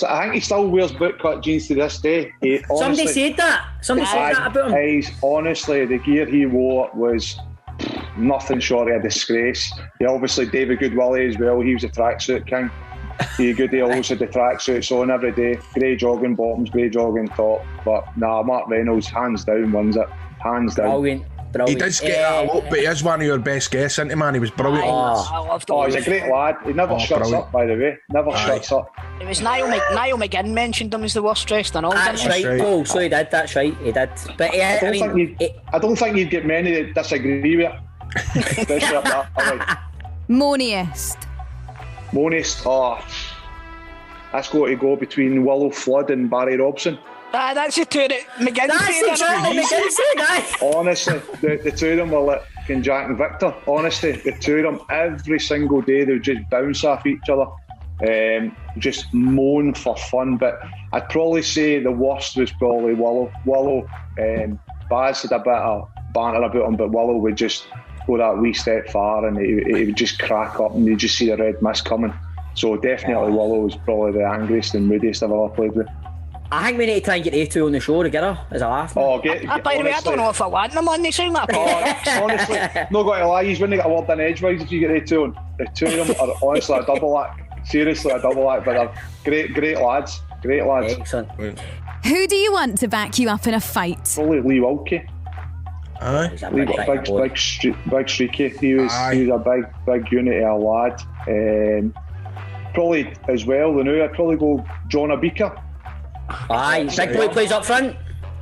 I think he still wears bootcut jeans to this day. Somebody said that. Somebody said that about him. He's honestly, the gear he wore was nothing short of a disgrace. He obviously David Goodwillie as well. He was a tracksuit king. He good deals with the tracksuits on every day. Grey jogging bottoms, grey jogging top. But Mark Reynolds hands down wins it. Hands down. Brilliant. He does get that a lot, but he is one of your best guests, isn't he, man? He was brilliant. I loved it. He's a great lad. He never shuts brilliant. up, by the way. Never shuts up. It was Niall McGinn mentioned him as the worst dressed and all. That's right, right. Paul. So he did. That's right. He did. But I don't think you'd get many that disagree with it. Especially up that. Moaniest. Monist, that's got to go between Willow Flood and Barry Robson. That's the two that McGinn That's Honestly, the two of them were like Jack and Victor. Honestly, the two of them, every single day, they would just bounce off each other. Just moan for fun. But I'd probably say the worst was probably Willow. Baz had a bit of banter about him, but Willow would just go that wee step far and he would just crack up and you just see the red mist coming. So definitely Willow was probably the angriest and moodiest I've ever played with. I think we need to try and get A2 on the show together as a laugh. by the way, I don't know if I want them on. They sound like honestly, not got to lie, you wouldn't get a word in edgewise if you get A2 on. The two of them are honestly a double act. Seriously, a double act, but they're great lads. Great lads. Excellent. Who do you want to back you up in a fight? Probably Lee Wilkie. Aye. He's a Big, big big, boy. big streaky. He was a big unit of a lad. Probably as well, the new I'd probably go John Abika. Aye, big boy plays up front.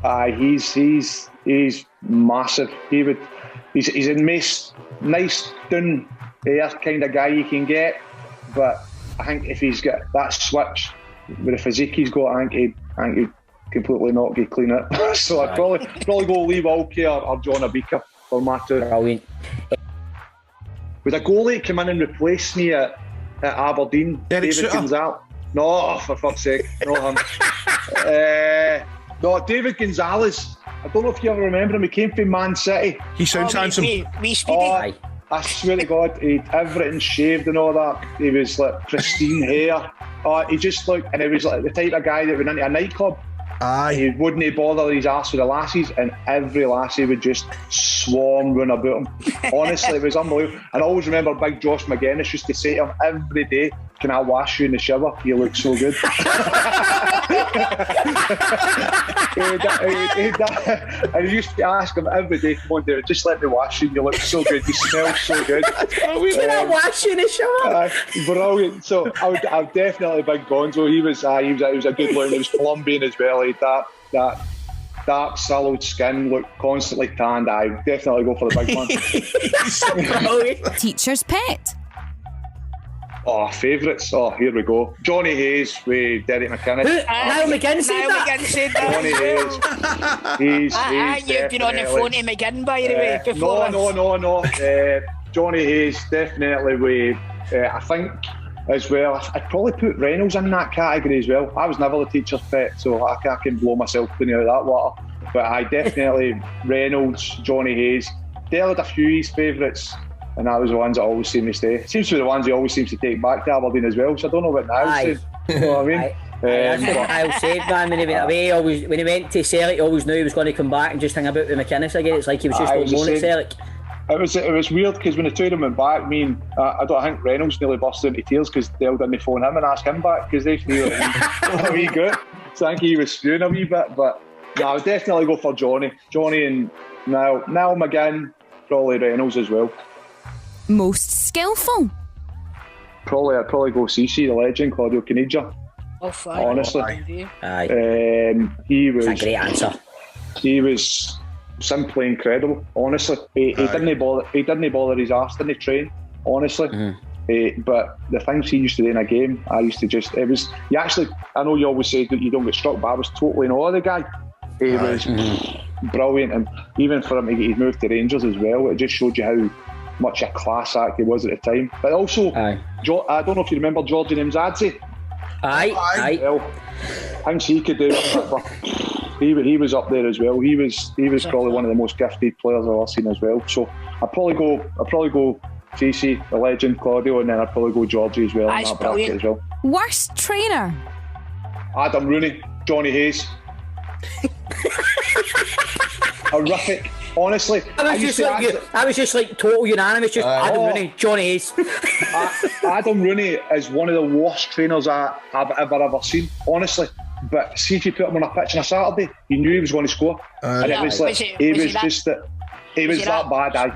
Aye, he's massive. He's a nice down air kind of guy you can get, but I think if he's got that switch with the physique he's got, I think he'd completely not get clean it. So I'd probably go Lee Walkie or John Abika for my two. Brilliant. Would a goalie come in and replace me at Aberdeen? Derek David Suter? Gonzalez? No, for fuck's sake, not him. No, David Gonzalez. I don't know if you ever remember him. He came from Man City. He sounds handsome. We speedy. Aye. I swear to God, he'd everything shaved and all that. He was like pristine hair. He just looked, and he was like the type of guy that went into a nightclub. Aye. He wouldn't bother his ass with the lassies, and every lassie would just swarm round about him. Honestly, it was unbelievable. And I always remember Big Josh McGuinness used to say to him every day, "Can I wash you in the shower? You look so good." And he used to ask him every day, "Come on, David, just let me wash you. You look so good. You smell so good." Can I wash you in the shower? Brilliant. So I would definitely Big Gonzo. He was a good look. He was Colombian as well. He had that dark, sallow skin, looked constantly tanned. I would definitely go for the big one. Teacher's pet. Oh, favourites. Oh, here we go. Johnny Hayes with Derek McInnes. Niall McGinn said Niall that. McGinn said that. Johnny Hayes. He's You've been on the definitely- phone to McGinn, by the way, before. No. Johnny Hayes definitely with. I think as well. I'd probably put Reynolds in that category as well. I was never the teacher's pet, so I can blow myself clean out of that water. But I definitely Reynolds, Johnny Hayes. Dale had a few of his favourites, and that was the ones that always seem to stay. Seems to be the ones he always seems to take back to Aberdeen as well. So I don't know what Niall said. You know what I mean? That's what Niall said, man. When he went away, when he went to Celtic, he always knew he was going to come back and just hang about with McInnes again. It's like he was just on loan at Celtic. It was weird because when the two of them went back, I think Reynolds nearly burst into tears because Dale didn't phone him and ask him back because they feel a wee good. So I think he was spewing a wee bit, but no, I would definitely go for Johnny and Niall McGinn, probably Reynolds as well. Most skillful. I'd probably go CC, the legend, Claudio Caniggia. Oh, fine. Honestly. Aye. He was. That's a great answer. He was simply incredible. Honestly, he didn't bother. He didn't bother his arse. Didn't train. Honestly, but the things he used to do in a game, I used to just. It was. You actually. I know you always say that you don't get struck, but I was totally in awe of the guy. He was brilliant, and even for him to get moved to Rangers as well, it just showed you how much a class act he was at the time. But also, I don't know if you remember Georgie Mzadze. Aye. Well, things he could do. He was up there as well. He was probably one of the most gifted players I've ever seen as well. So I'd probably go CC, the legend, Claudio, and then I'd probably go Georgie as well. That's in that bracket brilliant. as well. Worst trainer. Adam Rooney, Johnny Hayes. Horrific. Honestly, I was just like total unanimous. Just Adam Rooney, Johnny Hayes. Adam Rooney is one of the worst trainers I've ever seen. Honestly. But see if you put him on a pitch on a Saturday, you knew he was going to score. And it was like he was that bad.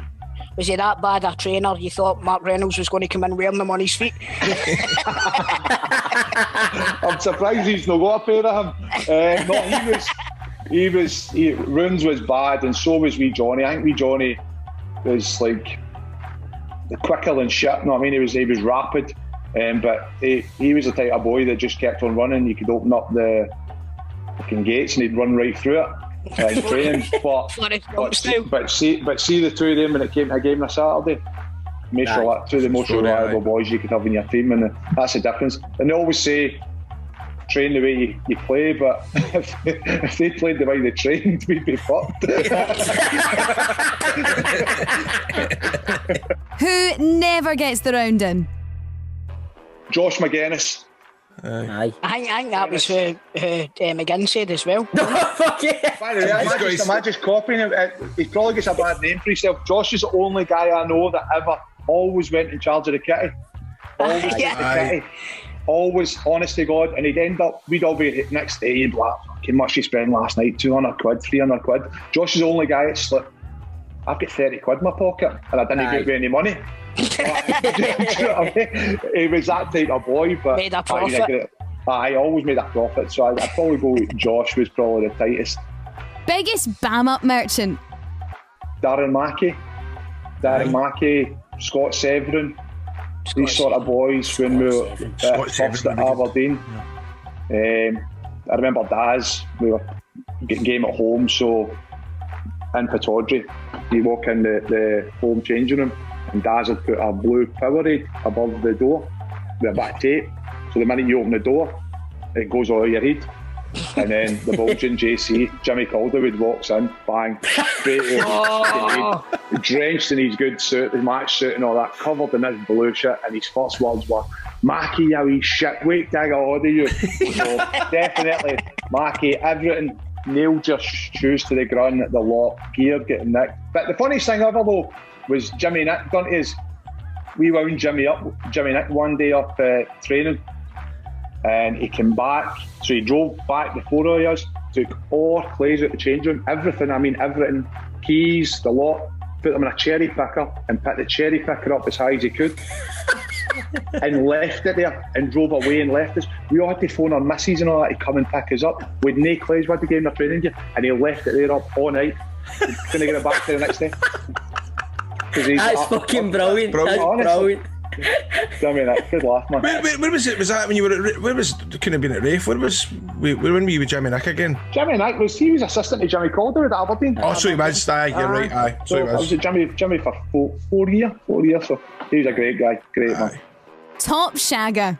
Was he that bad a trainer? You thought Mark Reynolds was going to come in wearing them on his feet? I'm surprised he's not got a pair of him. No, Runes was bad, and so was wee Johnny. I think wee Johnny was like quicker than shit. You know what I mean? He was rapid. But he was the type of boy that just kept on running. You could open up the fucking gates and he'd run right through it in training. But see the two of them when it came to a game on a Saturday. Make sure that two of the most reliable boys you could have in your team, and that's the difference. And they always say, train the way you play, but if they played the way they trained, we'd be fucked. Who never gets the round in? Josh McGuinness. Aye. I think that was who McGinn said as well. Fuck yeah. By the way, am I just copying him? He probably gets a bad name for himself. Josh is the only guy I know that ever always went in charge of the kitty. Always took the kitty. Always, honest to God. And we'd all be next day, he'd be like, how much you spend last night? 200 quid, 300 quid. Josh is the only guy that slipped I've got 30 quid in my pocket and I didn't give me any money. Do you know what I mean? He was that type of boy, but made a profit. I always made a profit, so I'd probably go with Josh was probably the tightest. Biggest bam up merchant? Darren Mackey, Scott Severin, these sort of boys when we were first at Aberdeen. I remember Daz, we were getting game at home, so in Pittodrie, you walk in the home changing room and Daz had put a blue Powerade above the door with a bit of tape, so the minute you open the door it goes all over your head. And then the bulging JC, Jimmy Calderwood, walks in, bang, straight over, drenched in his good suit, his match suit and all that, covered in his blue shit, and his first words were, "Mackie, you wee shit, wait till I get hold of you." So definitely, Mackie, everything, nailed your shoes to the ground at the lot, gear getting nicked. But the funniest thing ever though was Jimmy Nick done his, we wound Jimmy Nick one day up training. And he came back, so he drove back the four of us, took all our clothes out the change room, everything, keys, the lot, put them in a cherry picker and picked the cherry picker up as high as he could and left it there and drove away and left us. We all had to phone our missus and all that to come and pick us up. We'd no clothes, we had to get in our training gear, and he left it there up all night. Couldn't get it back to the next day. That's fucking brilliant. That's brilliant. I mean, good laugh, man. Where was it? Was that when you were at, couldn't have been at Rafe? When were you with Jimmy Nick again? Jimmy Nick was assistant to Jimmy Calder at Aberdeen. Oh, so he was, you're right, aye. So he was. I was at Jimmy for four years, so he was a great guy, great man. Top shagger?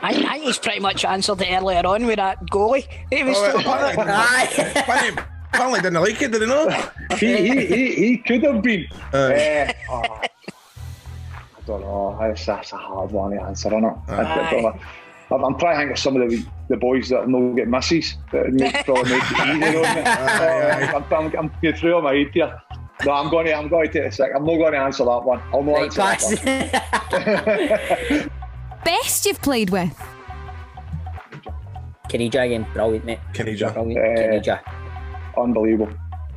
I think he's pretty much answered it earlier on with that goalie. He was Apparently didn't like it, did he not? he could have been. I don't know. That's a hard one to answer, isn't it? I don't know. I'm trying to think of some of the boys that will get misses that would probably make it easier on me. I'm going through on my head here. No, I'm going to take a sec. I'm not going to answer that one. I'll not answer that one. Best you've played with? Kenija again, brilliant, mate. Kenija. Unbelievable.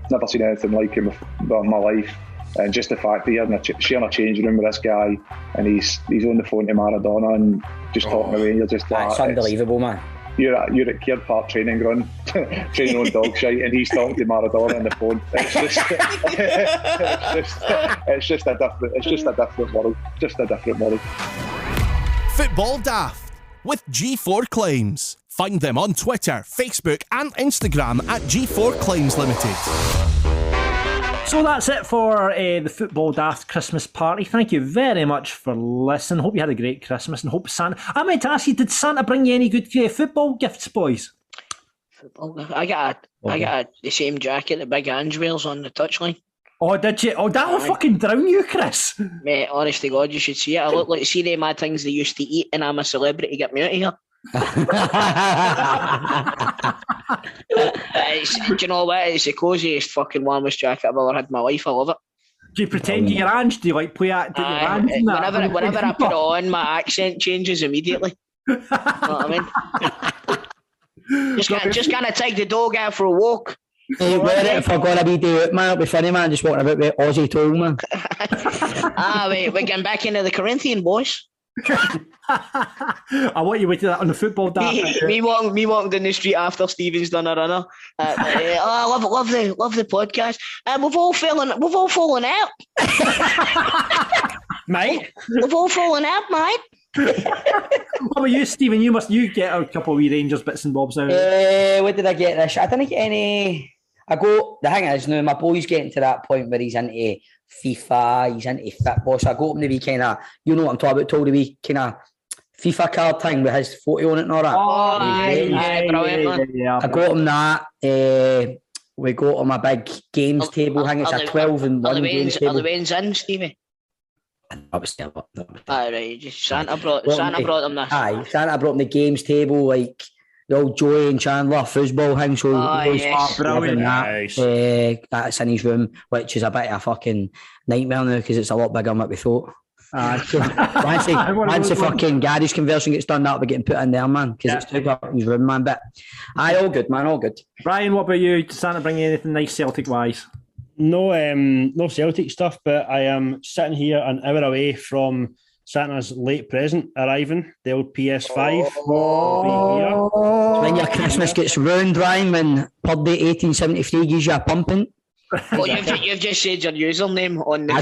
Never seen anything like him in my life. And just the fact that you're sharing a changing room with this guy and he's on the phone to Maradona and just talking away, and you're just like, it's unbelievable, man. You're at Caird Park training ground, training on dog shite, and he's talking to Maradona on the phone. It's just a different world. Just a different world. Football Daft with G4 Claims. Find them on Twitter, Facebook and Instagram at G4 Claims Limited. So that's it for the Football Daft Christmas party. Thank you very much for listening. Hope you had a great Christmas and hope Santa... I meant to ask you, did Santa bring you any good football gifts, boys? I got the same jacket that Big Ange wears on the touchline. Oh, did you? Oh, that will fucking drown you, Chris. Mate, honest to God, you should see it. I look like, see them mad things they used to eat and I'm a celebrity, get me out of here. Do you know what? It's the coziest fucking warmest jacket I've ever had in my life. I love it. Do you pretend you're Ange? Do you like play at your Ange? Whenever I put it on, my accent changes immediately. You know what I mean? Just gonna take the dog out for a walk. Hey, wear it if we're going to be day out, man. It'll be funny, man. Just walking about with Aussie Toal, man. We're getting back into the Corinthian, boys. I want you to do that on the Football Daft. Me walking down the street after Stephen's done a runner. I love the podcast. We've all fallen out. Mate. We've all fallen out, mate. What about you, Stephen? You get a couple of wee Rangers bits and bobs now. What did I get this? I didn't get any. The thing is now, my boy's getting to that point where he's into FIFA, he's into football, so I got him the wee kind of, you know what I'm talking about, told the wee kind of FIFA card thing with his photo on it and all that. Yeah. I got him that. We got him a big games table. I think it's a 12-in-1 games table. Are the Waynes in, Stevie? I was still up. Right, just Santa brought them this. Aye, Santa brought him the games table, like the old Joey and Chandler foosball thing. So brilliant. Nice. That's in his room, which is a bit of a fucking nightmare now because it's a lot bigger than what we thought. Once the fucking garage conversion gets done, that'll be getting put in there, man, because it's took up his room, man. But all good, man, all good. Brian, what about you? Starting to bring you anything nice Celtic-wise? No Celtic stuff, but I am sitting here an hour away from Santa's late present arriving, the old PS5. It's when your Christmas gets ruined, Ryan, when Purdy 1873 gives you a pumping. Well, you've just said your username on the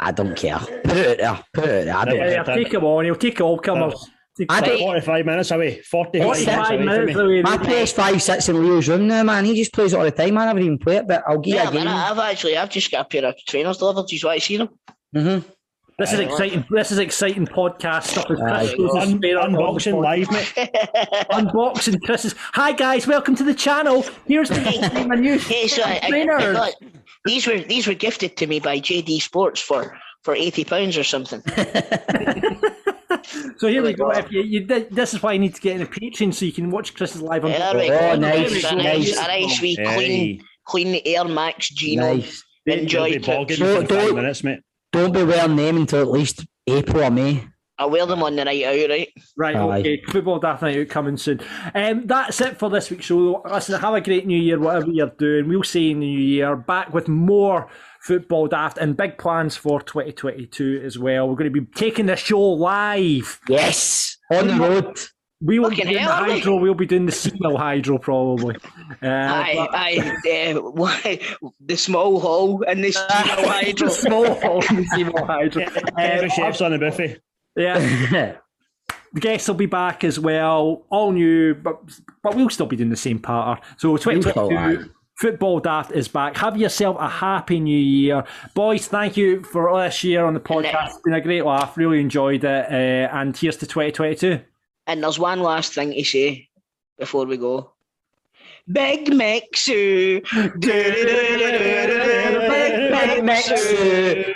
I don't care. Put it out there. He'll take them on. He'll take all comers. 45 minutes away. 45 minutes away. My PS5 sits in Leo's room now, man. He just plays it all the time. I never even play it, but I'll give you a game. I've just got a pair of trainers delivered. Do you want to see them? Mm-hmm. This is exciting. This is exciting podcast stuff. Unboxing live, mate. Unboxing Chris's. Hi guys, welcome to the channel. Here's my new trainers. These were gifted to me by JD Sports for £80 or something. So here we go. If you this is why you need to get in a Patreon so you can watch Chris's live on. Nice. A nice wee clean Air Max Gino. Nice. Enjoy. Don't be wearing them until at least April or May. I'll wear them on the night out, right? Right, okay. Football Daft Night Out coming soon. That's it for this week's show. Listen, have a great new year, whatever you're doing. We'll see you in the new year. Back with more Football Daft and big plans for 2022 as well. We're going to be taking the show live. Yes, on the road. We will be doing the hydro. We'll be doing the Seamill hydro probably. The small hole in the Seamill hydro. The small hole in the Seamill hydro. Every chef's on the buffet. Yeah. The guests will be back as well, all new, but we'll still be doing the same pattern. So 2022, Football Daft is back. Have yourself a happy new year. Boys, thank you for this year on the podcast. It's been a great laugh. Really enjoyed it. And here's to 2022. And there's one last thing to say before we go. Big Mixu. Big Mixu.